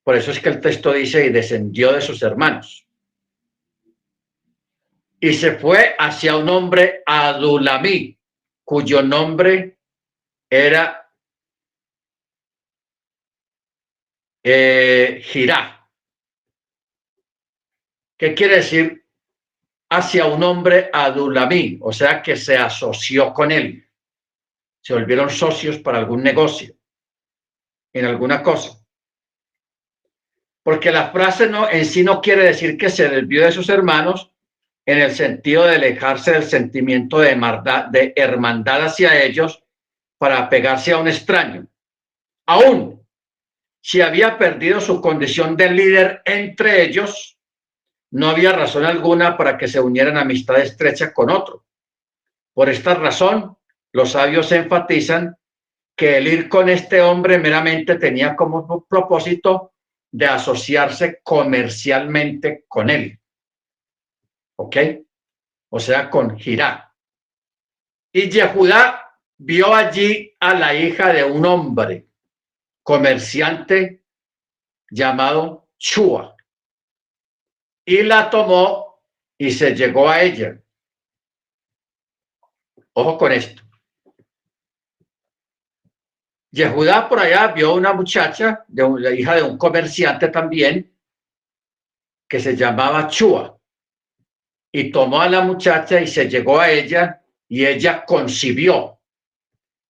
Por eso es que el texto dice y descendió de sus hermanos. Y se fue hacia un hombre Adulamí, cuyo nombre era Girá. ¿Qué quiere decir? Hacia un hombre Adulamí, o sea que se asoció con él. Se volvieron socios para algún negocio, en alguna cosa. porque la frase no, en sí no quiere decir que se desvió de sus hermanos en el sentido de alejarse del sentimiento de hermandad hacia ellos para apegarse a un extraño. Aún si había perdido su condición de líder entre ellos, no había razón alguna para que se unieran amistad estrecha con otro. Por esta razón, los sabios enfatizan que el ir con este hombre meramente tenía como propósito de asociarse comercialmente con él. ¿Ok? O sea, con Girá. Y Yehudá vio allí a la hija de un hombre comerciante llamado Shua y la tomó y se llegó a ella. Ojo con esto. Yehudá por allá vio una muchacha, la hija de un comerciante también, que se llamaba Shua, y tomó a la muchacha y se llegó a ella, y ella concibió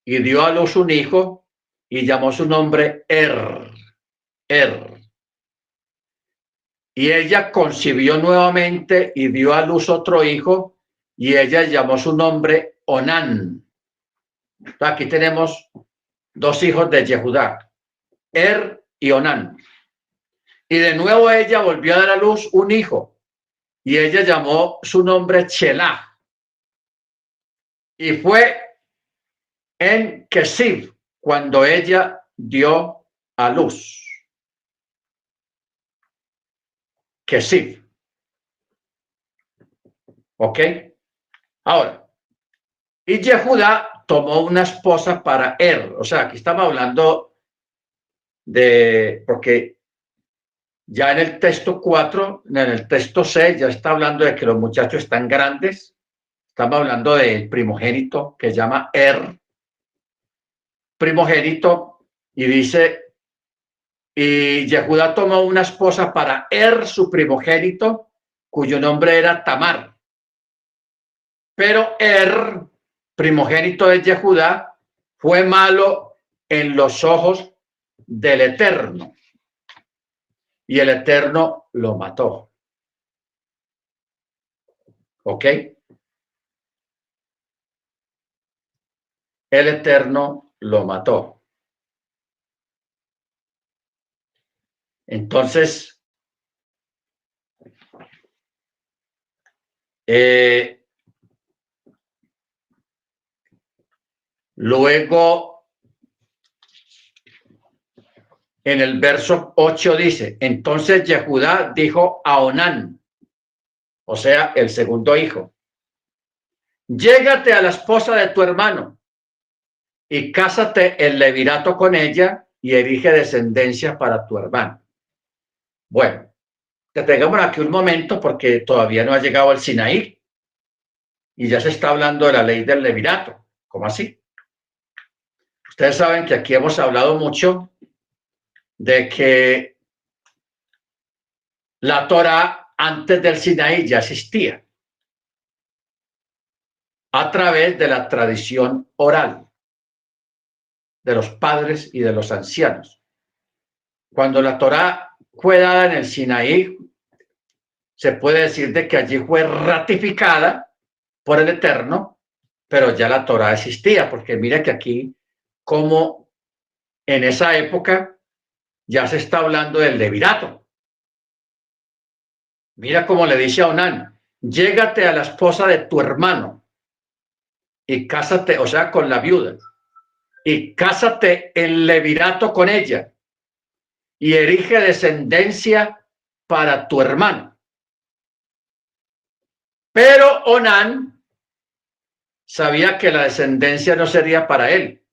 y dio a luz un hijo y llamó su nombre Er. Y ella concibió nuevamente y dio a luz otro hijo y ella llamó su nombre Onán. Aquí tenemos dos hijos de Yehudá, y Onán. Y de nuevo ella volvió a dar a luz un hijo y ella llamó su nombre Shelah. Y fue en Kesib cuando ella dio a luz. Kesib. ¿Ok? Ahora, y Yehudá tomó una esposa para O sea, aquí estamos hablando porque ya en el texto 4, en el texto 6, ya está hablando de que los muchachos están grandes. Estamos hablando del primogénito que se llama primogénito, y dice, y Yehudá tomó una esposa para su primogénito, cuyo nombre era Tamar. Pero primogénito de Yehudá, fue malo en los ojos del Eterno, y el Eterno lo mató. ¿Ok? El Eterno lo mató. Entonces, luego, en el verso 8 dice, entonces Yehudá dijo a Onán, o sea, el segundo hijo, llégate a la esposa de tu hermano y cásate el levirato con ella y erige descendencia para tu hermano. Bueno, detengamos aquí un momento porque todavía no ha llegado el Sinaí y ya se está hablando de la ley del levirato. ¿Cómo así? Ustedes saben que aquí hemos hablado mucho de que la Torá antes del Sinaí ya existía a través de la tradición oral de los padres y de los ancianos. Cuando la Torá fue dada en el Sinaí, se puede decir de que allí fue ratificada por el Eterno, pero ya la Torá existía, porque mira que aquí, como en esa época, ya se está hablando del levirato. Mira cómo le dice a Onán, llégate a la esposa de tu hermano y cásate, o sea, con la viuda, y cásate en levirato con ella y erige descendencia para tu hermano. Pero Onán sabía que la descendencia no sería para él,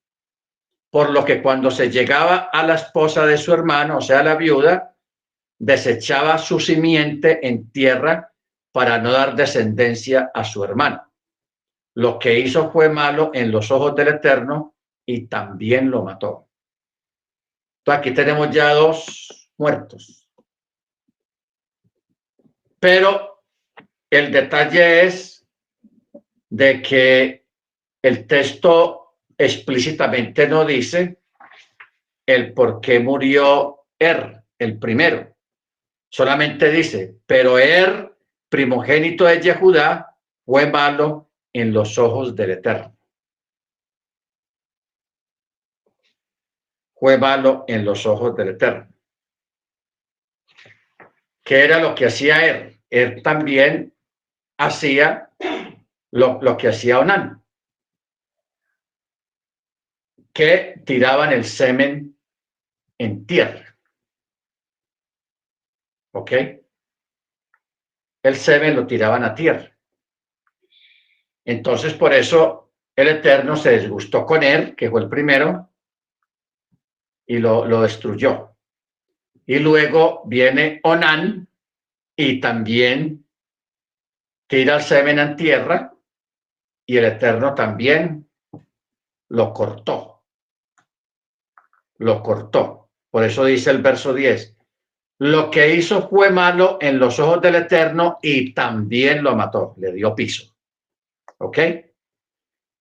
por lo que cuando se llegaba a la esposa de su hermano, o sea, la viuda, desechaba su simiente en tierra para no dar descendencia a su hermano. Lo que hizo fue malo en los ojos del Eterno y también lo mató. Entonces aquí tenemos ya dos muertos. Pero el detalle es de que el texto explícitamente no dice el por qué murió el primero. Solamente dice, pero primogénito de Yehudá, fue malo en los ojos del Eterno. Fue malo en los ojos del Eterno. ¿Qué era lo que hacía él? Él también hacía lo que hacía Onán, que tiraban el semen en tierra. ¿Ok? El semen lo tiraban a tierra. Entonces, por eso el Eterno se disgustó con él, que fue el primero, y lo destruyó. Y luego viene Onán y también tira el semen en tierra, y el Eterno también lo cortó. Lo cortó. Por eso dice el verso 10, lo que hizo fue malo en los ojos del Eterno y también lo mató, le dio piso. ¿Ok?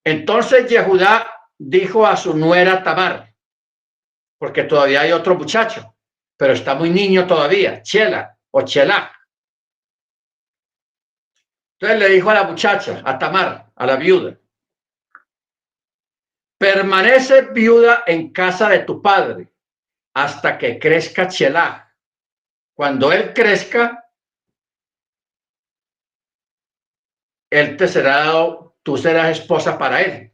Entonces Yehudá dijo a su nuera Tamar, porque todavía hay otro muchacho, pero está muy niño todavía, Chela o Chelá. Entonces le dijo a la muchacha, a Tamar, a la viuda, permanece viuda en casa de tu padre hasta que crezca Chelá. Cuando él crezca, él te será dado, tú serás esposa para él.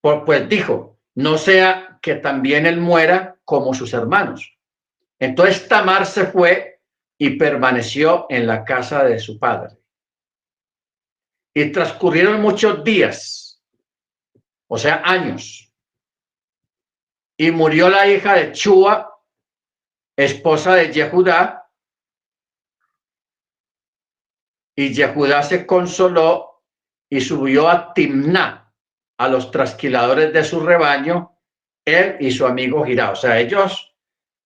Pues dijo, no sea que también él muera como sus hermanos. Entonces Tamar se fue y permaneció en la casa de su padre. Y transcurrieron muchos días, o sea, años. Y murió la hija de Chúa, esposa de Yehudá, y Yehudá se consoló y subió a Timná, a los trasquiladores de su rebaño, él y su amigo Girá. O sea, ellos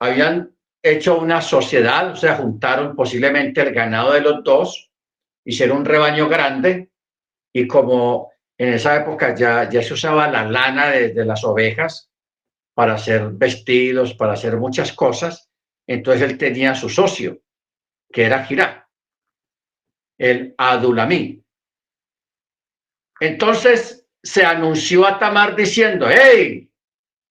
habían hecho una sociedad, o sea, juntaron posiblemente el ganado de los dos, hicieron un rebaño grande, y como en esa época ya se usaba la lana de las ovejas para hacer vestidos, para hacer muchas cosas, entonces él tenía su socio, que era Girá, el Adulamí. Entonces se anunció a Tamar diciendo, hey,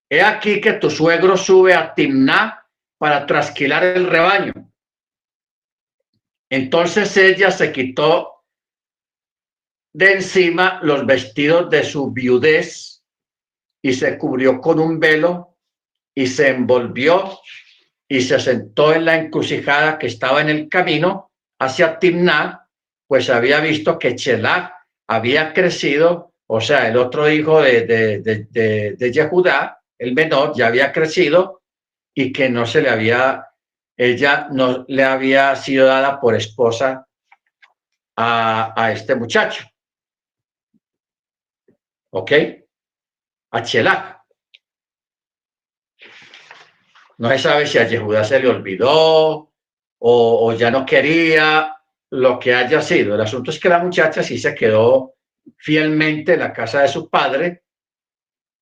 he aquí que tu suegro sube a Timná para trasquilar el rebaño. Entonces ella se quitó de encima los vestidos de su viudez y se cubrió con un velo y se envolvió y se sentó en la encrucijada que estaba en el camino hacia Timná, pues había visto que Chelá había crecido, o sea, el otro hijo de Yehudá, el menor, ya había crecido y que no se le había, ella no le había sido dada por esposa a este muchacho. ¿Ok? A Chelá. No se sabe si a Yehudá se le olvidó o ya no quería, lo que haya sido. El asunto es que la muchacha sí se quedó fielmente en la casa de su padre,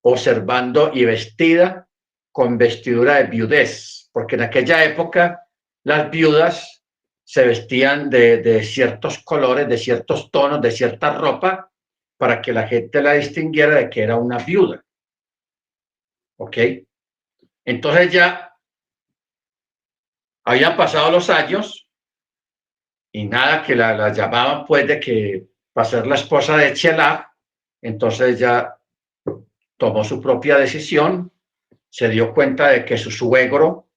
observando y vestida con vestidura de viudez, porque en aquella época las viudas se vestían de ciertos colores, de ciertos tonos, de cierta ropa, para que la gente la distinguiera de que era una viuda. ¿Ok? Entonces ya habían pasado los años y nada, que la llamaban pues de que para ser la esposa de Chelá. Entonces ya tomó su propia decisión, se dio cuenta de que su suegro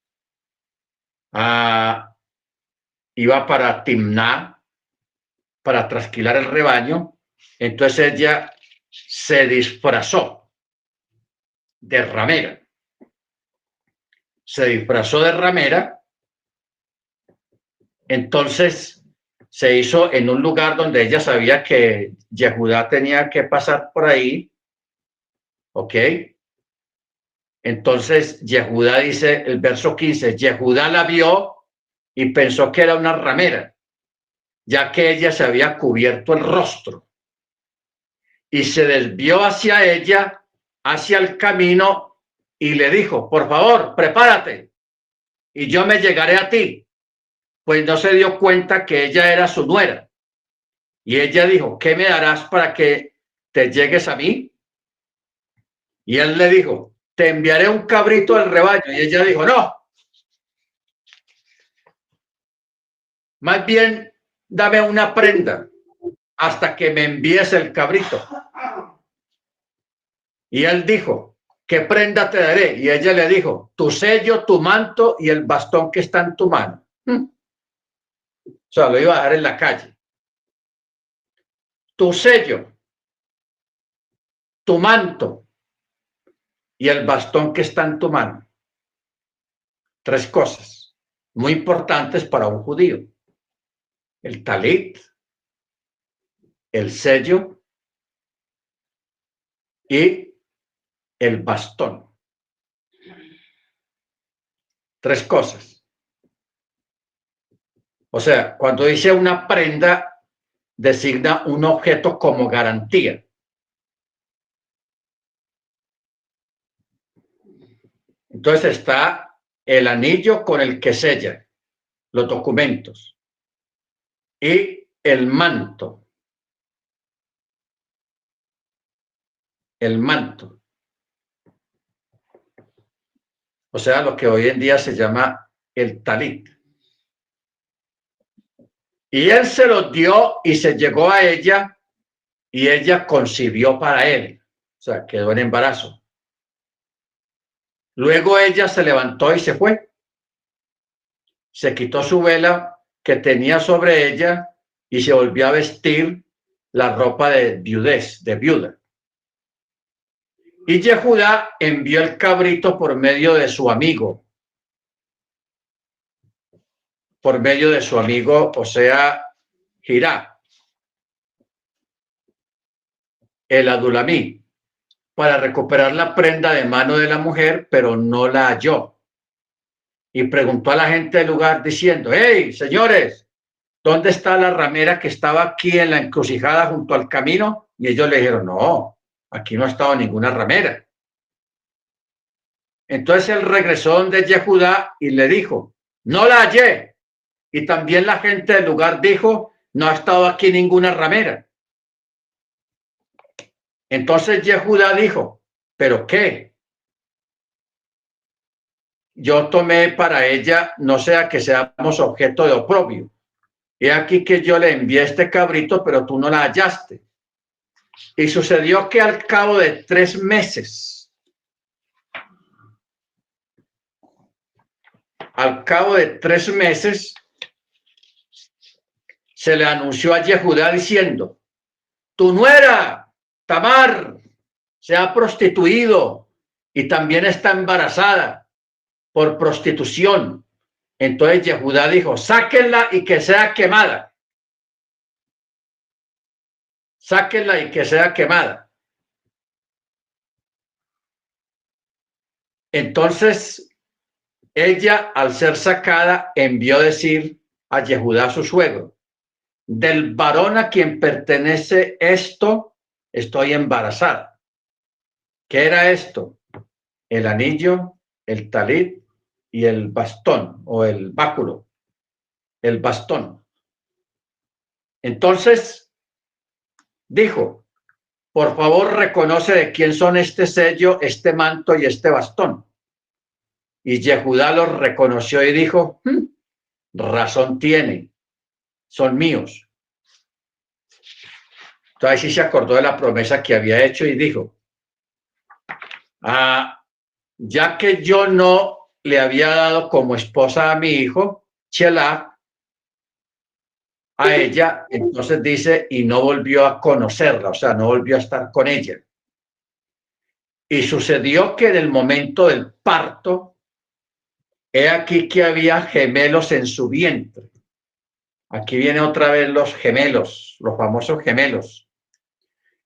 iba para Timná para trasquilar el rebaño. Entonces ella se disfrazó de ramera. Se disfrazó de ramera. Entonces se hizo en un lugar donde ella sabía que Yehudá tenía que pasar por ahí. ¿Ok? Entonces Yehudá dice, el verso 15, Yehudá la vio y pensó que era una ramera, ya que ella se había cubierto el rostro, y se desvió hacia ella, hacia el camino, y le dijo, por favor, prepárate. y yo me llegaré a ti. Pues no se dio cuenta que ella era su nuera. Y ella dijo, ¿qué me darás para que te llegues a mí? Y él le dijo, te enviaré un cabrito al rebaño. Y ella dijo, no, más bien dame una prenda hasta que me envíes el cabrito. Y él dijo, ¿qué prenda te daré? Y ella le dijo, tu sello, tu manto y el bastón que está en tu mano. O sea, lo iba a dejar en la calle. Tu sello, tu manto y el bastón que está en tu mano. Tres cosas muy importantes para un judío. El talit, el sello y el bastón. Tres cosas. O sea, cuando dice una prenda, designa un objeto como garantía. Entonces está el anillo con el que sella los documentos y el manto. El manto. O sea, lo que hoy en día se llama el talit. Y él se los dio y se llegó a ella y ella concibió para él. O sea, quedó en embarazo. Luego ella se levantó y se fue. Se quitó su vela que tenía sobre ella y se volvió a vestir la ropa de viudez, de viuda. Y Yehudá envió el cabrito por medio de su amigo. Por medio de su amigo, o sea, Girá, el Adulamí, para recuperar la prenda de mano de la mujer, pero no la halló. Y preguntó a la gente del lugar diciendo, hey, señores, ¿dónde está la ramera que estaba aquí en la encrucijada junto al camino? Y ellos le dijeron, no, aquí no ha estado ninguna ramera. Entonces él regresó donde Yehudá y le dijo, no la hallé. Y también la gente del lugar dijo, no ha estado aquí ninguna ramera. Entonces Yehudá dijo, ¿pero qué? Yo tomé para ella, no sea que seamos objeto de oprobio. He aquí que yo le envié este cabrito, pero tú no la hallaste. Y sucedió que al cabo de 3 meses, se le anunció a Yehudá diciendo, tu nuera, Tamar, se ha prostituido y también está embarazada por prostitución. Entonces Yehudá dijo, sáquenla y que sea quemada. Sáquenla y que sea quemada. Entonces ella, al ser sacada, envió decir a Yehudá su suegro, del varón a quien pertenece esto, estoy embarazada. ¿Qué era esto? El anillo, el talit y el bastón o el báculo, el bastón. Entonces dijo, por favor reconoce de quién son este sello, este manto y este bastón. Y Yehudá los reconoció y dijo, razón tiene, son míos. Entonces sí se acordó de la promesa que había hecho y dijo, ya que yo no le había dado como esposa a mi hijo, Shelah, a ella, entonces dice, y no volvió a conocerla, o sea, no volvió a estar con ella. Y sucedió que en el momento del parto, he aquí que había gemelos en su vientre. Aquí viene otra vez los gemelos, los famosos gemelos.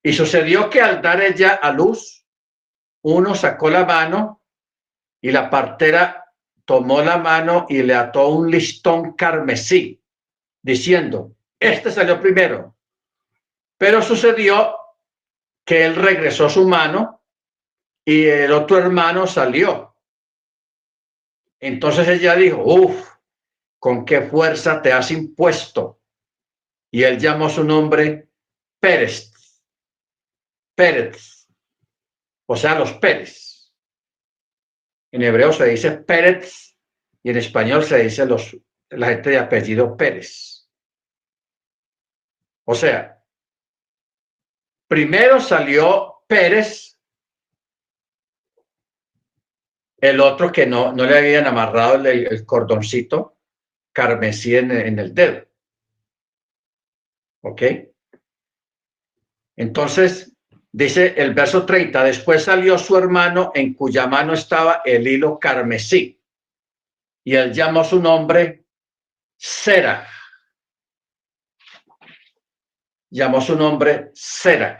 Y sucedió que al dar ella a luz, uno sacó la mano y la partera tomó la mano y le ató un listón carmesí, diciendo, este salió primero. Pero sucedió que él regresó su mano y el otro hermano salió. Entonces ella dijo, uff, ¿con qué fuerza te has impuesto? Y él llamó su nombre Pérez, Pérez, o sea, los Pérez. En hebreo se dice Pérez y en español se dice la gente de apellido Pérez. O sea, primero salió Pérez, el otro que no le habían amarrado el cordoncito carmesí en el dedo. ¿Ok? Entonces, dice el verso 30, después salió su hermano en cuya mano estaba el hilo carmesí y él llamó su nombre Sera. Llamó su nombre Sera.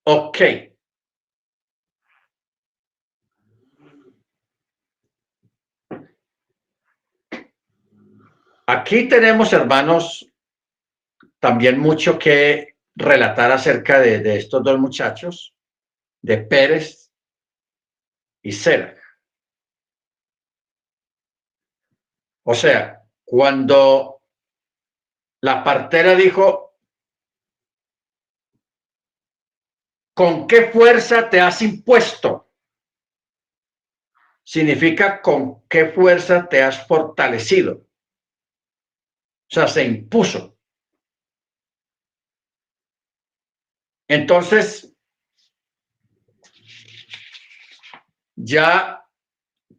Ok. Aquí tenemos, hermanos, también mucho que relatar acerca de estos dos muchachos, de Pérez y Sera. O sea, cuando la partera dijo, ¿con qué fuerza te has impuesto? Significa con qué fuerza te has fortalecido. O sea, se impuso. Entonces, ya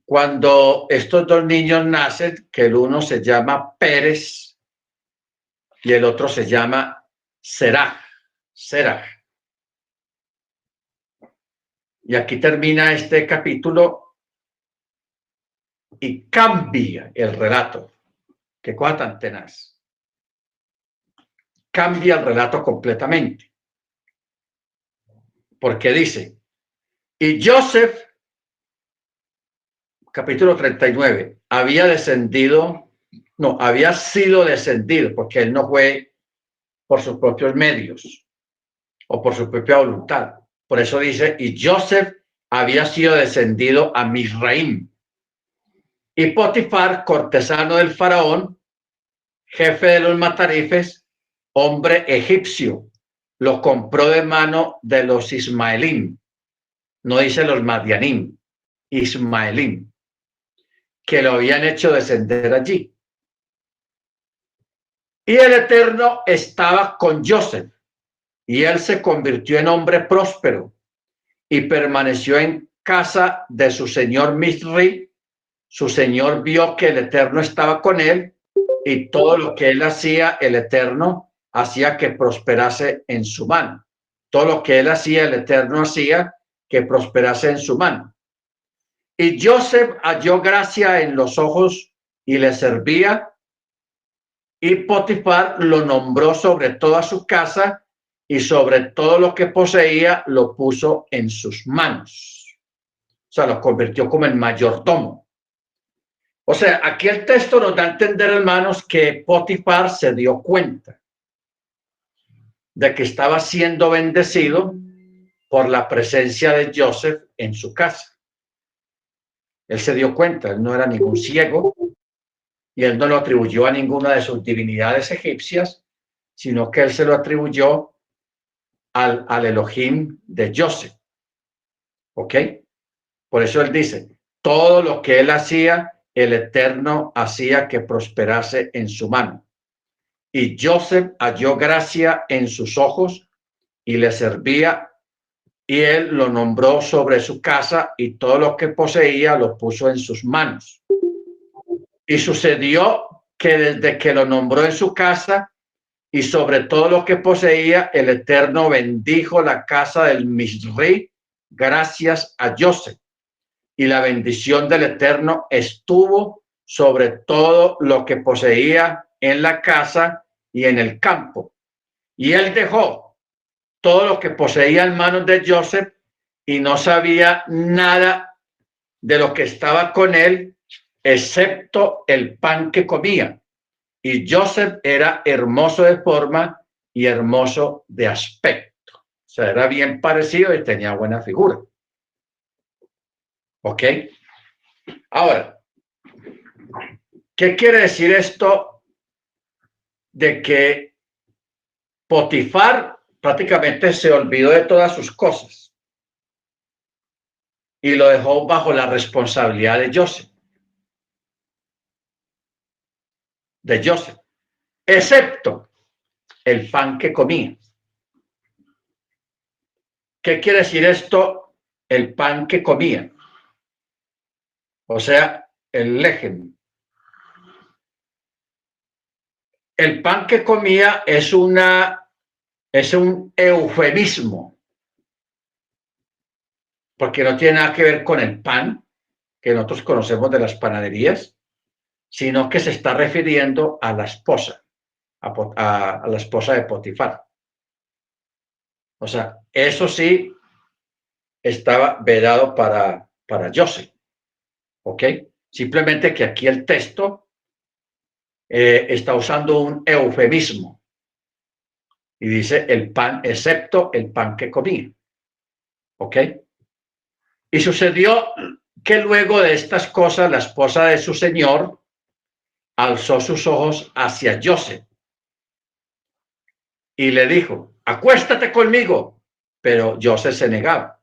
cuando estos dos niños nacen, que el uno se llama Pérez y el otro se llama Seraj. Seraj. Y aquí termina este capítulo y cambia el relato. Qué cosa tan tenaz. Cambia el relato completamente. Porque dice, y Joseph, capítulo 39, había sido descendido, porque él no fue por sus propios medios o por su propia voluntad. Por eso dice, y Joseph había sido descendido a Misraim. Y Potifar, cortesano del faraón, jefe de los matarifes, hombre egipcio, lo compró de mano de los ismaelín. No dice los madianim, ismaelín, que lo habían hecho descender allí. Y el Eterno estaba con Joseph, y él se convirtió en hombre próspero y permaneció en casa de su señor Misri. Su señor vio que el Eterno estaba con él y todo lo que él hacía, el Eterno hacía que prosperase en su mano. Todo lo que él hacía, el Eterno hacía que prosperase en su mano. Y Joseph halló gracia en los ojos y le servía. Y Potifar lo nombró sobre toda su casa y sobre todo lo que poseía lo puso en sus manos. O sea, lo convirtió como el mayordomo. O sea, aquí el texto nos da a entender, hermanos, que Potifar se dio cuenta de que estaba siendo bendecido por la presencia de Joseph en su casa. Él se dio cuenta, él no era ningún ciego y él no lo atribuyó a ninguna de sus divinidades egipcias, sino que él se lo atribuyó al Elohim de Joseph. ¿Ok? Por eso él dice, todo lo que él hacía, el Eterno hacía que prosperase en su mano. Y Joseph halló gracia en sus ojos y le servía, y él lo nombró sobre su casa y todo lo que poseía lo puso en sus manos. Y sucedió que desde que lo nombró en su casa y sobre todo lo que poseía, el Eterno bendijo la casa del Misri gracias a Joseph. Y la bendición del Eterno estuvo sobre todo lo que poseía en la casa y en el campo. Y él dejó todo lo que poseía en manos de Joseph y no sabía nada de lo que estaba con él, excepto el pan que comía. Y Joseph era hermoso de forma y hermoso de aspecto. sea, era bien parecido y tenía buena figura. ¿Ok? Ahora, ¿qué quiere decir esto de que Potifar prácticamente se olvidó de todas sus cosas y lo dejó bajo la responsabilidad de Joseph, excepto el pan que comía? ¿Qué quiere decir esto? El pan que comía, o sea, el lejem. El pan que comía es un eufemismo, porque no tiene nada que ver con el pan que nosotros conocemos de las panaderías, sino que se está refiriendo a la esposa, a la esposa de Potifar. O sea, eso sí estaba vedado para Joseph, ¿ok? Simplemente que aquí el texto está usando un eufemismo y dice el pan, excepto el pan que comí, ¿ok? Y sucedió que luego de estas cosas la esposa de su señor alzó sus ojos hacia Joseph y le dijo, acuéstate conmigo. Pero Joseph se negaba.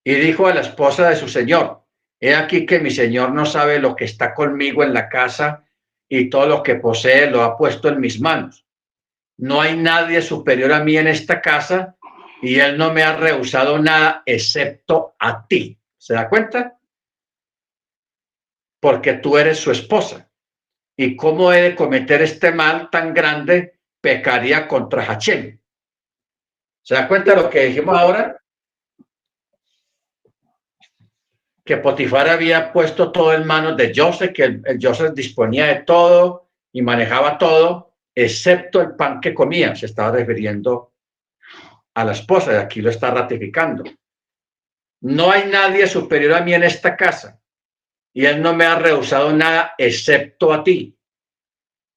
Y dijo a la esposa de su señor, he aquí que mi señor no sabe lo que está conmigo en la casa y todo lo que posee lo ha puesto en mis manos. No hay nadie superior a mí en esta casa y él no me ha rehusado nada excepto a ti. ¿Se da cuenta? Porque tú eres su esposa. ¿Y cómo he de cometer este mal tan grande? Pecaría contra Hachem. ¿Se da cuenta de lo que dijimos ahora? Que Potifar había puesto todo en manos de Joseph, que el Joseph disponía de todo y manejaba todo, excepto el pan que comía. Se estaba refiriendo a la esposa, y aquí lo está ratificando. No hay nadie superior a mí en esta casa, y él no me ha rehusado nada excepto a ti,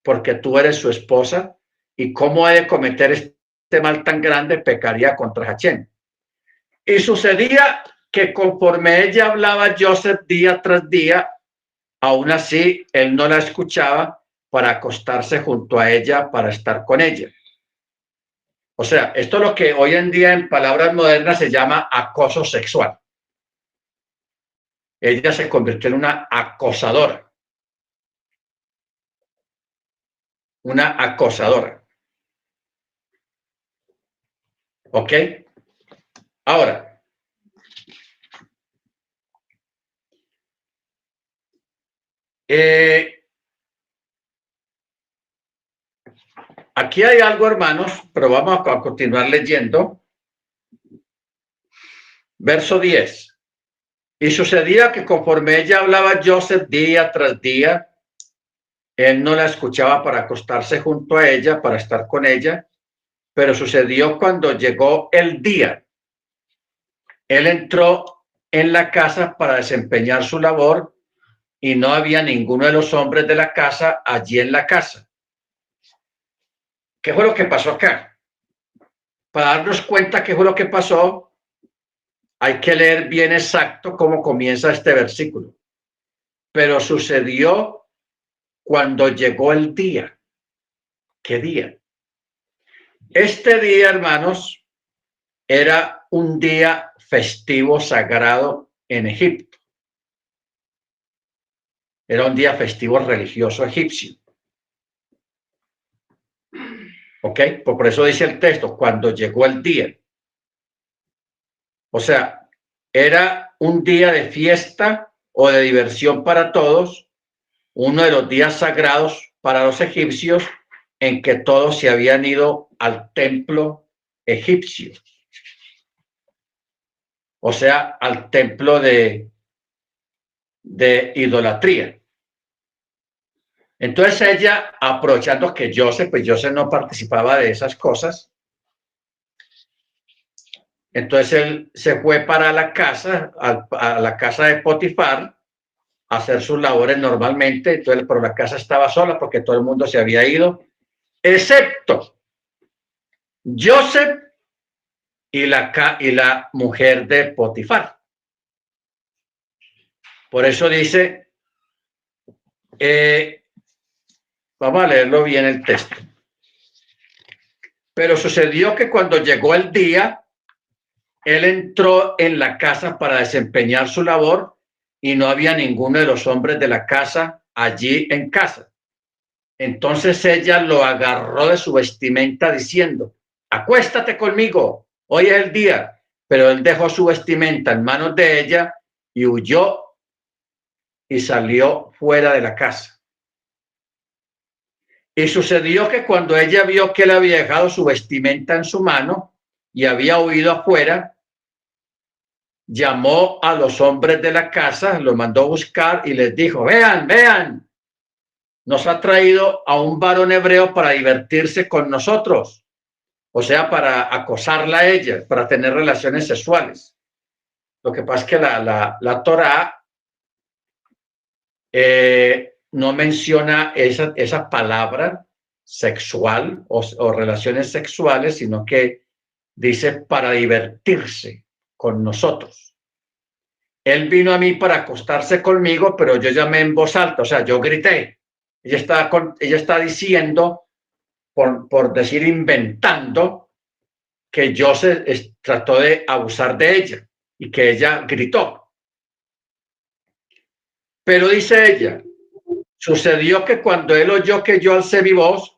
porque tú eres su esposa, y cómo he de cometer este mal tan grande, pecaría contra Hachem. Y sucedía que conforme ella hablaba Joseph día tras día, aún así él no la escuchaba para acostarse junto a ella, para estar con ella. O sea, esto es lo que hoy en día en palabras modernas se llama acoso sexual. Ella se convirtió en una acosadora. Una acosadora. ¿Ok? Ahora, aquí hay algo, hermanos, pero vamos a continuar leyendo. Verso 10. Y sucedía que conforme ella hablaba Joseph día tras día, él no la escuchaba para acostarse junto a ella, para estar con ella, pero sucedió cuando llegó el día. Él entró en la casa para desempeñar su labor y no había ninguno de los hombres de la casa allí en la casa. ¿Qué fue lo que pasó acá? Para darnos cuenta qué fue lo que pasó, hay que leer bien exacto cómo comienza este versículo. Pero sucedió cuando llegó el día. ¿Qué día? Este día, hermanos, era un día festivo sagrado en Egipto. Era un día festivo religioso egipcio. ¿Ok? Por eso dice el texto, cuando llegó el día. O sea, era un día de fiesta o de diversión para todos, uno de los días sagrados para los egipcios en que todos se habían ido al templo egipcio. O sea, al templo de idolatría. Entonces ella, aprovechando que Joseph no participaba de esas cosas, entonces él se fue para la casa, a la casa de Potifar, a hacer sus labores normalmente, entonces, pero la casa estaba sola porque todo el mundo se había ido, excepto Joseph y la mujer de Potifar. Por eso dice, vamos a leerlo bien el texto. Pero sucedió que cuando llegó el día, él entró en la casa para desempeñar su labor y no había ninguno de los hombres de la casa allí en casa. Entonces ella lo agarró de su vestimenta diciendo, acuéstate conmigo, hoy es el día. Pero él dejó su vestimenta en manos de ella y huyó y salió fuera de la casa. Y sucedió que cuando ella vio que él había dejado su vestimenta en su mano y había huido afuera, llamó a los hombres de la casa, los mandó a buscar y les dijo, vean, vean, nos ha traído a un varón hebreo para divertirse con nosotros, o sea, para acosarla a ella, para tener relaciones sexuales. Lo que pasa es que la Torá no menciona esa palabra sexual o relaciones sexuales, sino que dice para divertirse con nosotros. Él vino a mí para acostarse conmigo, pero yo llamé en voz alta, o sea, yo grité. Ella está diciendo, por decir, inventando, que yo trató de abusar de ella y que ella gritó. Pero dice ella, sucedió que cuando él oyó que yo alcé mi voz,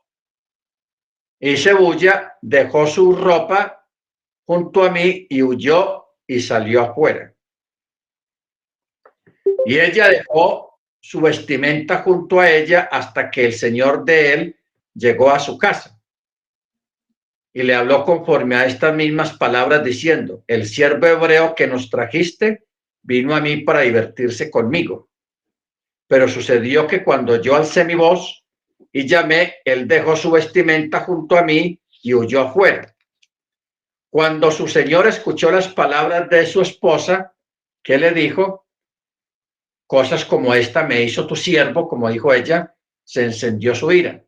hice bulla, dejó su ropa junto a mí y huyó y salió afuera. Y ella dejó su vestimenta junto a ella hasta que el señor de él llegó a su casa. Y le habló conforme a estas mismas palabras diciendo, el siervo hebreo que nos trajiste vino a mí para divertirse conmigo. Pero sucedió que cuando yo alcé mi voz y llamé, él dejó su vestimenta junto a mí y huyó afuera. Cuando su señor escuchó las palabras de su esposa, ¿qué le dijo? Cosas como esta me hizo tu siervo, como dijo ella, se encendió su ira.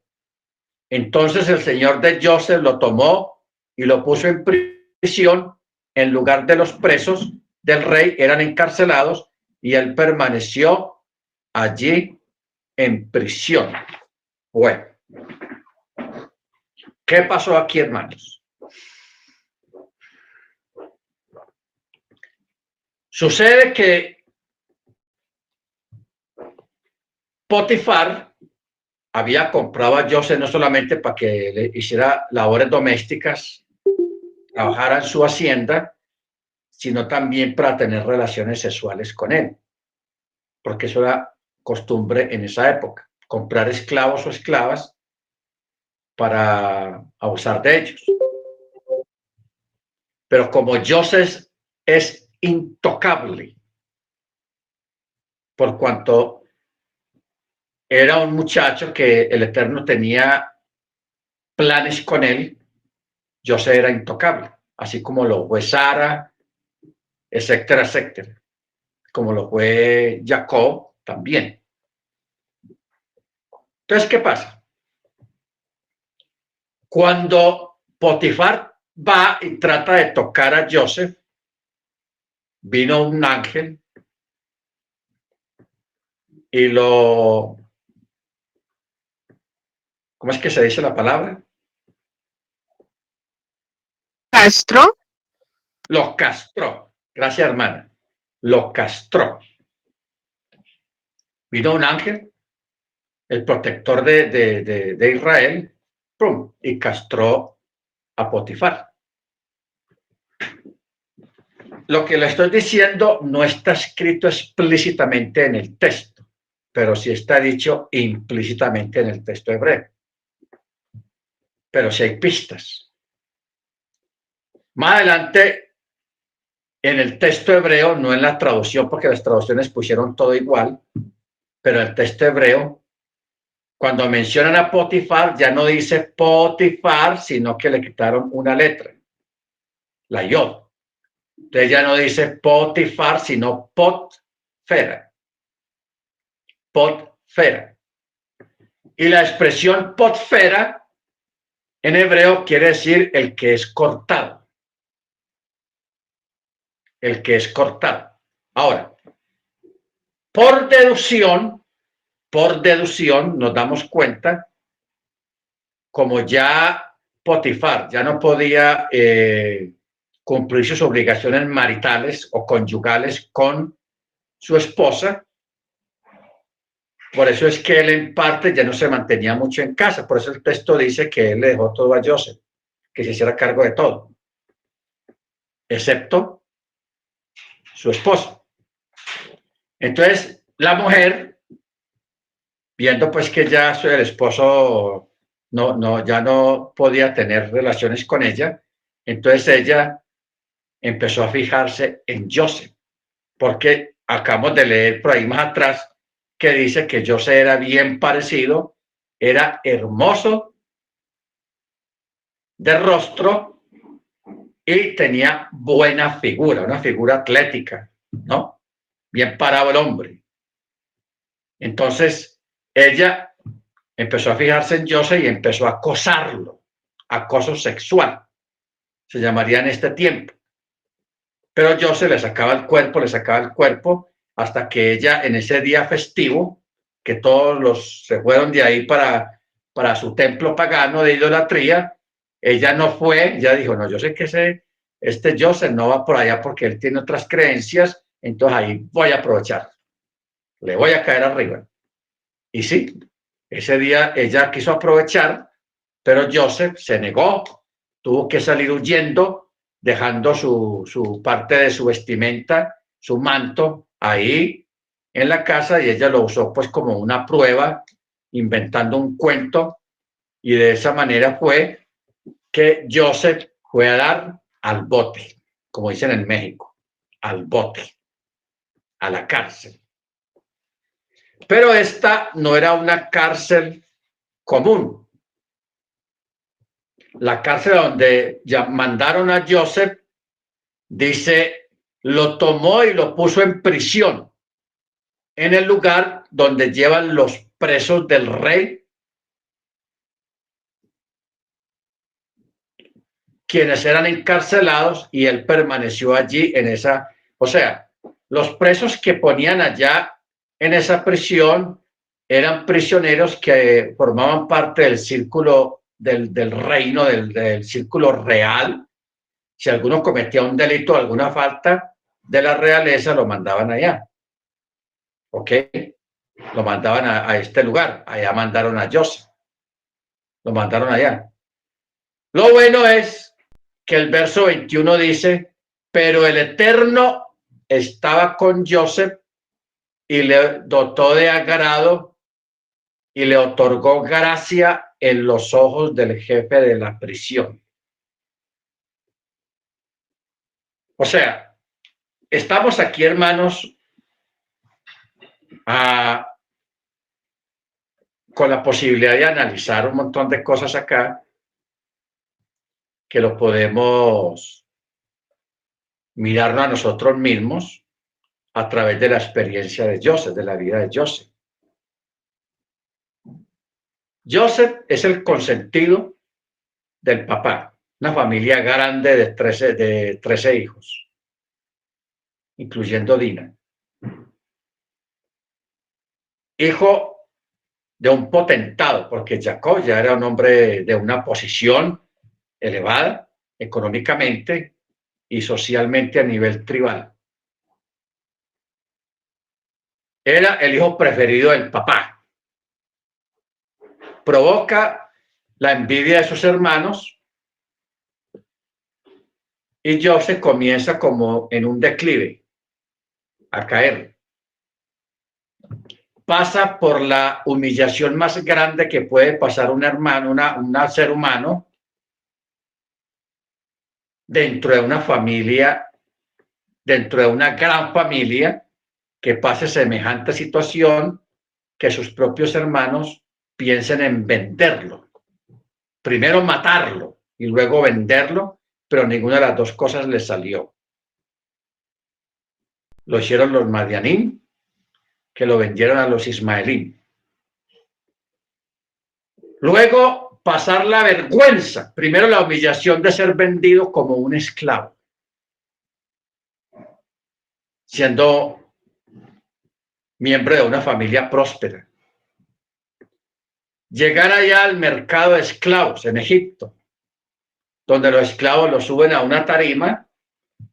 Entonces el señor de Joseph lo tomó y lo puso en prisión en lugar de los presos del rey, eran encarcelados y él permaneció allí en prisión. Bueno, ¿qué pasó aquí, hermanos? Sucede que Potifar había comprado a Joseph no solamente para que le hiciera labores domésticas, trabajara en su hacienda, sino también para tener relaciones sexuales con él, porque eso era costumbre en esa época, comprar esclavos o esclavas para abusar de ellos. Pero como Joseph es intocable, por cuanto era un muchacho que el Eterno tenía planes con él, José era intocable, así como lo fue Sara, etcétera, etcétera, como lo fue Jacob también. Entonces, ¿qué pasa? Cuando Potifar va y trata de tocar a Joseph, vino un ángel y ¿cómo es que se dice la palabra? Castro. Lo castró. Gracias, hermana. Lo castró. Vino un ángel, el protector de Israel, ¡pum!, y castró a Potifar. Lo que le estoy diciendo no está escrito explícitamente en el texto, pero sí está dicho implícitamente en el texto hebreo. Pero sí hay pistas. Más adelante, en el texto hebreo, no en la traducción, porque las traducciones pusieron todo igual, pero el texto hebreo, cuando mencionan a Potifar, ya no dice Potifar, sino que le quitaron una letra, la yod. Entonces ya no dice Potifar, sino Potfera. Potfera. Y la expresión Potfera en hebreo quiere decir el que es cortado. el que es cortado. Ahora, por deducción nos damos cuenta, como ya Potifar ya no podía cumplir sus obligaciones maritales o conyugales con su esposa, por eso es que él en parte ya no se mantenía mucho en casa, por eso el texto dice que él le dejó todo a Joseph, que se hiciera cargo de todo, excepto su esposa. Entonces, la mujer, viendo pues que ya el esposo ya no podía tener relaciones con ella, entonces ella empezó a fijarse en Joseph, porque acabamos de leer por ahí más atrás que dice que Joseph era bien parecido, era hermoso de rostro y tenía buena figura, una figura atlética, ¿no? Bien parado el hombre. Entonces, ella empezó a fijarse en Joseph y empezó a acosarlo, acoso sexual, se llamaría en este tiempo. Pero Joseph le sacaba el cuerpo, hasta que ella en ese día festivo, que todos los se fueron de ahí para su templo pagano de idolatría, ella no fue, ya dijo, no, yo sé que este Joseph no va por allá porque él tiene otras creencias, entonces ahí voy a aprovechar, le voy a caer arriba. Y sí, ese día ella quiso aprovechar, pero Joseph se negó, tuvo que salir huyendo, dejando su parte de su vestimenta, su manto, ahí en la casa, y ella lo usó pues como una prueba, inventando un cuento, y de esa manera fue que Joseph fue a dar al bote, como dicen en México, al bote, a la cárcel. Pero esta no era una cárcel común. La cárcel donde ya mandaron a Joseph, dice, lo tomó y lo puso en prisión, en el lugar donde llevan los presos del rey, quienes eran encarcelados, y él permaneció allí en esa, o sea, los presos que ponían allá en esa prisión eran prisioneros que formaban parte del círculo del reino, del círculo real. Si alguno cometía un delito, alguna falta de la realeza, lo mandaban allá. ¿Ok? Lo mandaban a este lugar. Allá mandaron a Joseph. Lo mandaron allá. Lo bueno es que el verso 21 dice, pero el Eterno estaba con Joseph y le dotó de agrado y le otorgó gracia en los ojos del jefe de la prisión. O sea, estamos aquí, hermanos, con la posibilidad de analizar un montón de cosas acá que lo podemos mirarnos a nosotros mismos a través de la experiencia de Joseph, de la vida de Joseph. Joseph es el consentido del papá, una familia grande de 13 hijos, incluyendo Dina. Hijo de un potentado, porque Jacob ya era un hombre de una posición elevada económicamente y socialmente a nivel tribal. Era el hijo preferido del papá. Provoca la envidia de sus hermanos y Joseph comienza como en un declive, a caer. Pasa por la humillación más grande que puede pasar un hermano, un ser humano, dentro de una familia, dentro de una gran familia, que pase semejante situación, que sus propios hermanos piensen en venderlo. Primero matarlo y luego venderlo, pero ninguna de las dos cosas le salió. Lo hicieron los Madianim, que lo vendieron a los ismaelín. Luego, pasar la vergüenza. Primero, la humillación de ser vendido como un esclavo. siendo miembro de una familia próspera. Llegar allá al mercado de esclavos en Egipto, donde los esclavos los suben a una tarima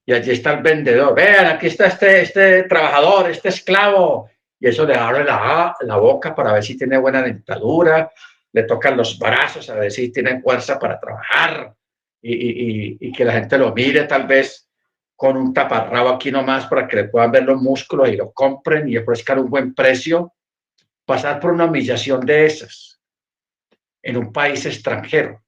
y allí está el vendedor. Vean, aquí está este trabajador, este esclavo. Y eso le abre la boca para ver si tiene buena dentadura, le tocan los brazos a ver si tiene fuerza para trabajar y que la gente lo mire tal vez con un taparrabo aquí nomás para que le puedan ver los músculos y lo compren y ofrezcan un buen precio. Pasar por una humillación de esas en un país extranjero.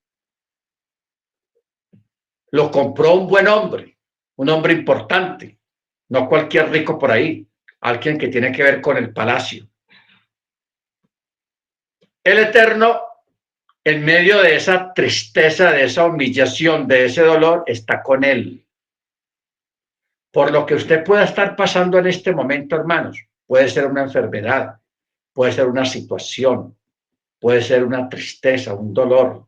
Lo compró un buen hombre, un hombre importante, no cualquier rico por ahí, alguien que tiene que ver con el palacio. El Eterno, en medio de esa tristeza, de esa humillación, de ese dolor, está con él. Por lo que usted pueda estar pasando en este momento, hermanos, puede ser una enfermedad, puede ser una situación, puede ser una tristeza, un dolor.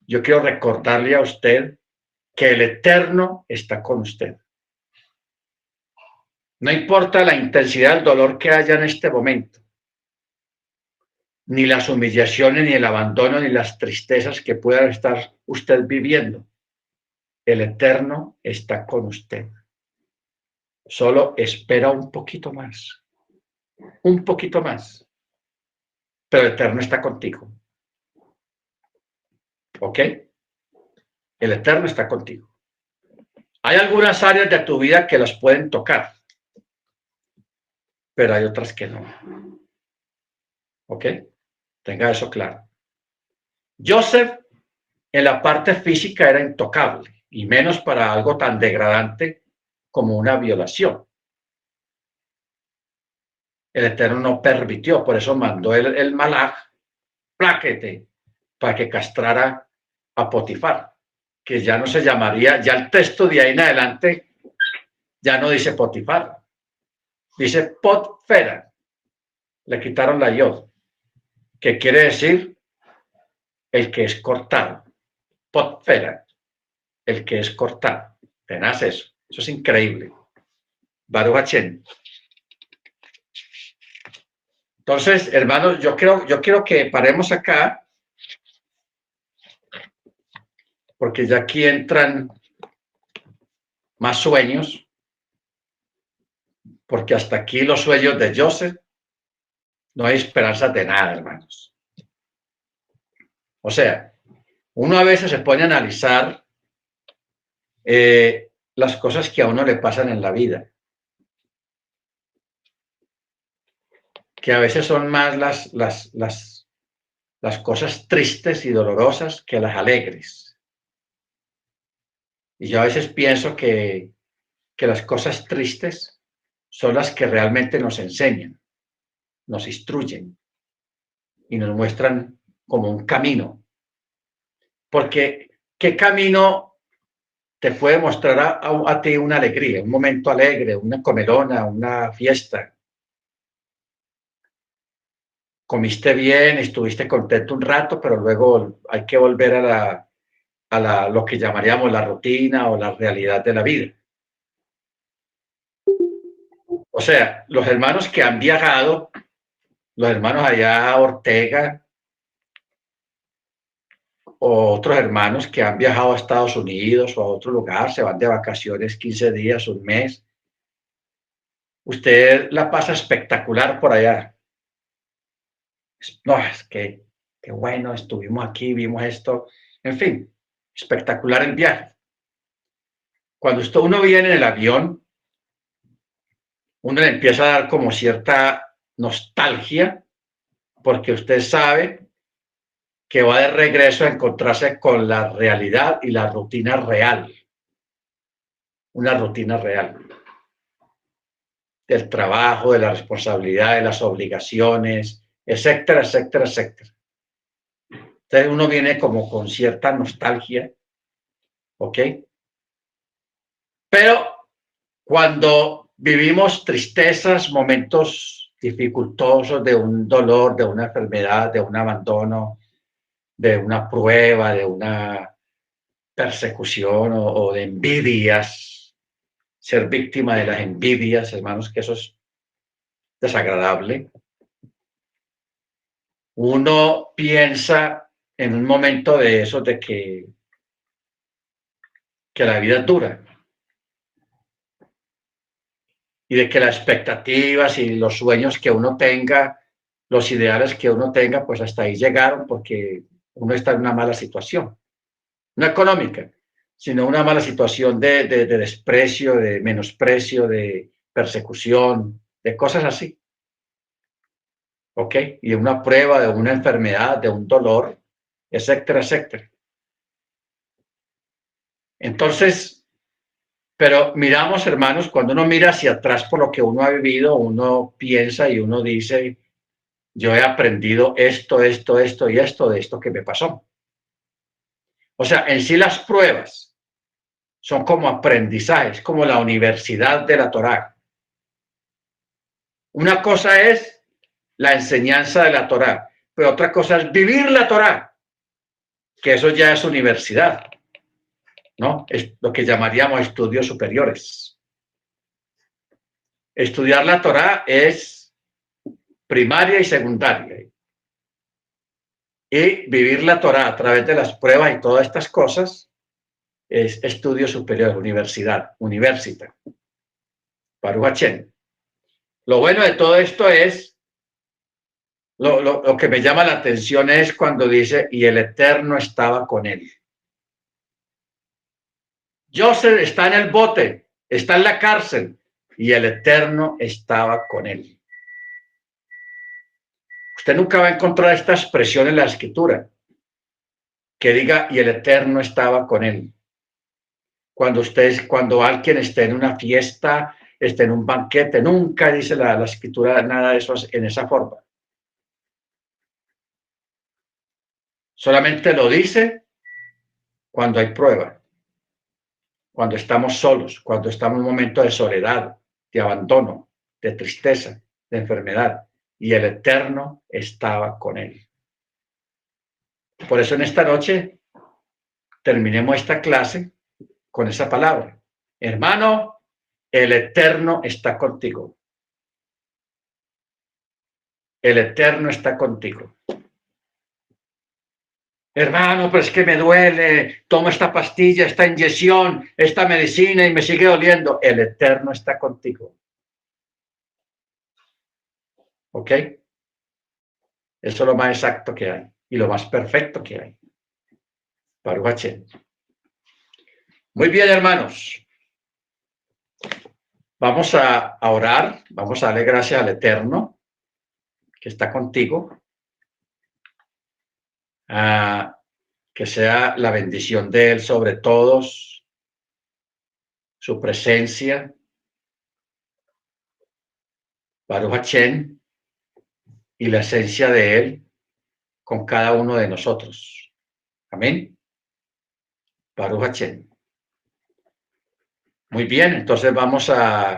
Yo quiero recordarle a usted que el Eterno está con usted. No importa la intensidad del dolor que haya en este momento, ni las humillaciones, ni el abandono, ni las tristezas que pueda estar usted viviendo. El Eterno está con usted. Solo espera un poquito más. Un poquito más. Pero el Eterno está contigo. ¿Ok? El Eterno está contigo. Hay algunas áreas de tu vida que las pueden tocar, pero hay otras que no. ¿Ok? Tenga eso claro. Joseph en la parte física era intocable, y menos para algo tan degradante como una violación. El Eterno no permitió, por eso mandó el malaj, pláquete, para que castrara a Potifar, que ya no se llamaría, ya el texto de ahí en adelante ya no dice Potifar, dice Potfera, le quitaron la yod, que quiere decir el que es cortado, Potfera, el que es cortado. Tenaz eso es increíble. Baruch Hashem. Entonces, hermanos, yo quiero que paremos acá, porque ya aquí entran más sueños, porque hasta aquí los sueños de Joseph, no hay esperanza de nada, hermanos. O sea, uno a veces se pone a analizar las cosas que a uno le pasan en la vida, que a veces son más las cosas tristes y dolorosas que las alegres. Y yo a veces pienso que las cosas tristes son las que realmente nos enseñan, nos instruyen y nos muestran como un camino. Porque, ¿qué camino te puede mostrar a ti una alegría, un momento alegre, una comelona, una fiesta? Comiste bien, estuviste contento un rato, pero luego hay que volver a lo que llamaríamos la rutina o la realidad de la vida. O sea, los hermanos que han viajado, los hermanos allá a Ortega, o otros hermanos que han viajado a Estados Unidos o a otro lugar, se van de vacaciones 15 días, un mes. Usted la pasa espectacular por allá. No, es que qué bueno, estuvimos aquí, vimos esto. En fin, espectacular el viaje. Cuando uno viene en el avión, uno le empieza a dar como cierta nostalgia, porque usted sabe que va de regreso a encontrarse con la realidad y la rutina real. Una rutina real. Del trabajo, de la responsabilidad, de las obligaciones, etcétera, etcétera, etcétera. Entonces uno viene como con cierta nostalgia, ¿ok? Pero cuando vivimos tristezas, momentos dificultosos de un dolor, de una enfermedad, de un abandono, de una prueba, de una persecución o de envidias, ser víctima de las envidias, hermanos, que eso es desagradable. Uno piensa en un momento de eso, de que la vida es dura y de que las expectativas y los sueños que uno tenga, los ideales que uno tenga, pues hasta ahí llegaron porque uno está en una mala situación, no económica, sino una mala situación de desprecio, de menosprecio, de persecución, de cosas así. ¿Ok? Y de una prueba, de una enfermedad, de un dolor, etcétera, etcétera. Entonces, pero miramos, hermanos, cuando uno mira hacia atrás por lo que uno ha vivido, uno piensa y uno dice, yo he aprendido esto, esto, esto y esto de esto que me pasó. O sea, en sí las pruebas son como aprendizajes, como la universidad de la Torá. Una cosa es la enseñanza de la Torá, pero otra cosa es vivir la Torá, que eso ya es universidad, ¿no? Es lo que llamaríamos estudios superiores. Estudiar la Torá es primaria y secundaria. Y vivir la Torá a través de las pruebas y todas estas cosas es estudio superior, universidad, universita. Baruch Hashem. Lo bueno de todo esto es, lo que me llama la atención es cuando dice, y el Eterno estaba con él. Joseph está en el bote, está en la cárcel, y el Eterno estaba con él. Usted nunca va a encontrar esta expresión en la Escritura, que diga, y el Eterno estaba con él. Cuando alguien esté en una fiesta, esté en un banquete, nunca dice la Escritura nada de eso en esa forma. Solamente lo dice cuando hay prueba, cuando estamos solos, cuando estamos en un momento de soledad, de abandono, de tristeza, de enfermedad, y el Eterno estaba con él. Por eso en esta noche terminemos esta clase con esa palabra. Hermano, el Eterno está contigo. El Eterno está contigo. Hermano, pero es que me duele, tomo esta pastilla, esta inyección, esta medicina y me sigue doliendo. El Eterno está contigo. ¿Ok? Eso es lo más exacto que hay y lo más perfecto que hay. Baruch Hashem. Muy bien, hermanos. Vamos a orar, vamos a darle gracias al Eterno que está contigo. Que sea la bendición de Él sobre todos, su presencia. Baruch Hashem, y la esencia de Él con cada uno de nosotros. Amén. Baruch Hashem. Muy bien, entonces vamos a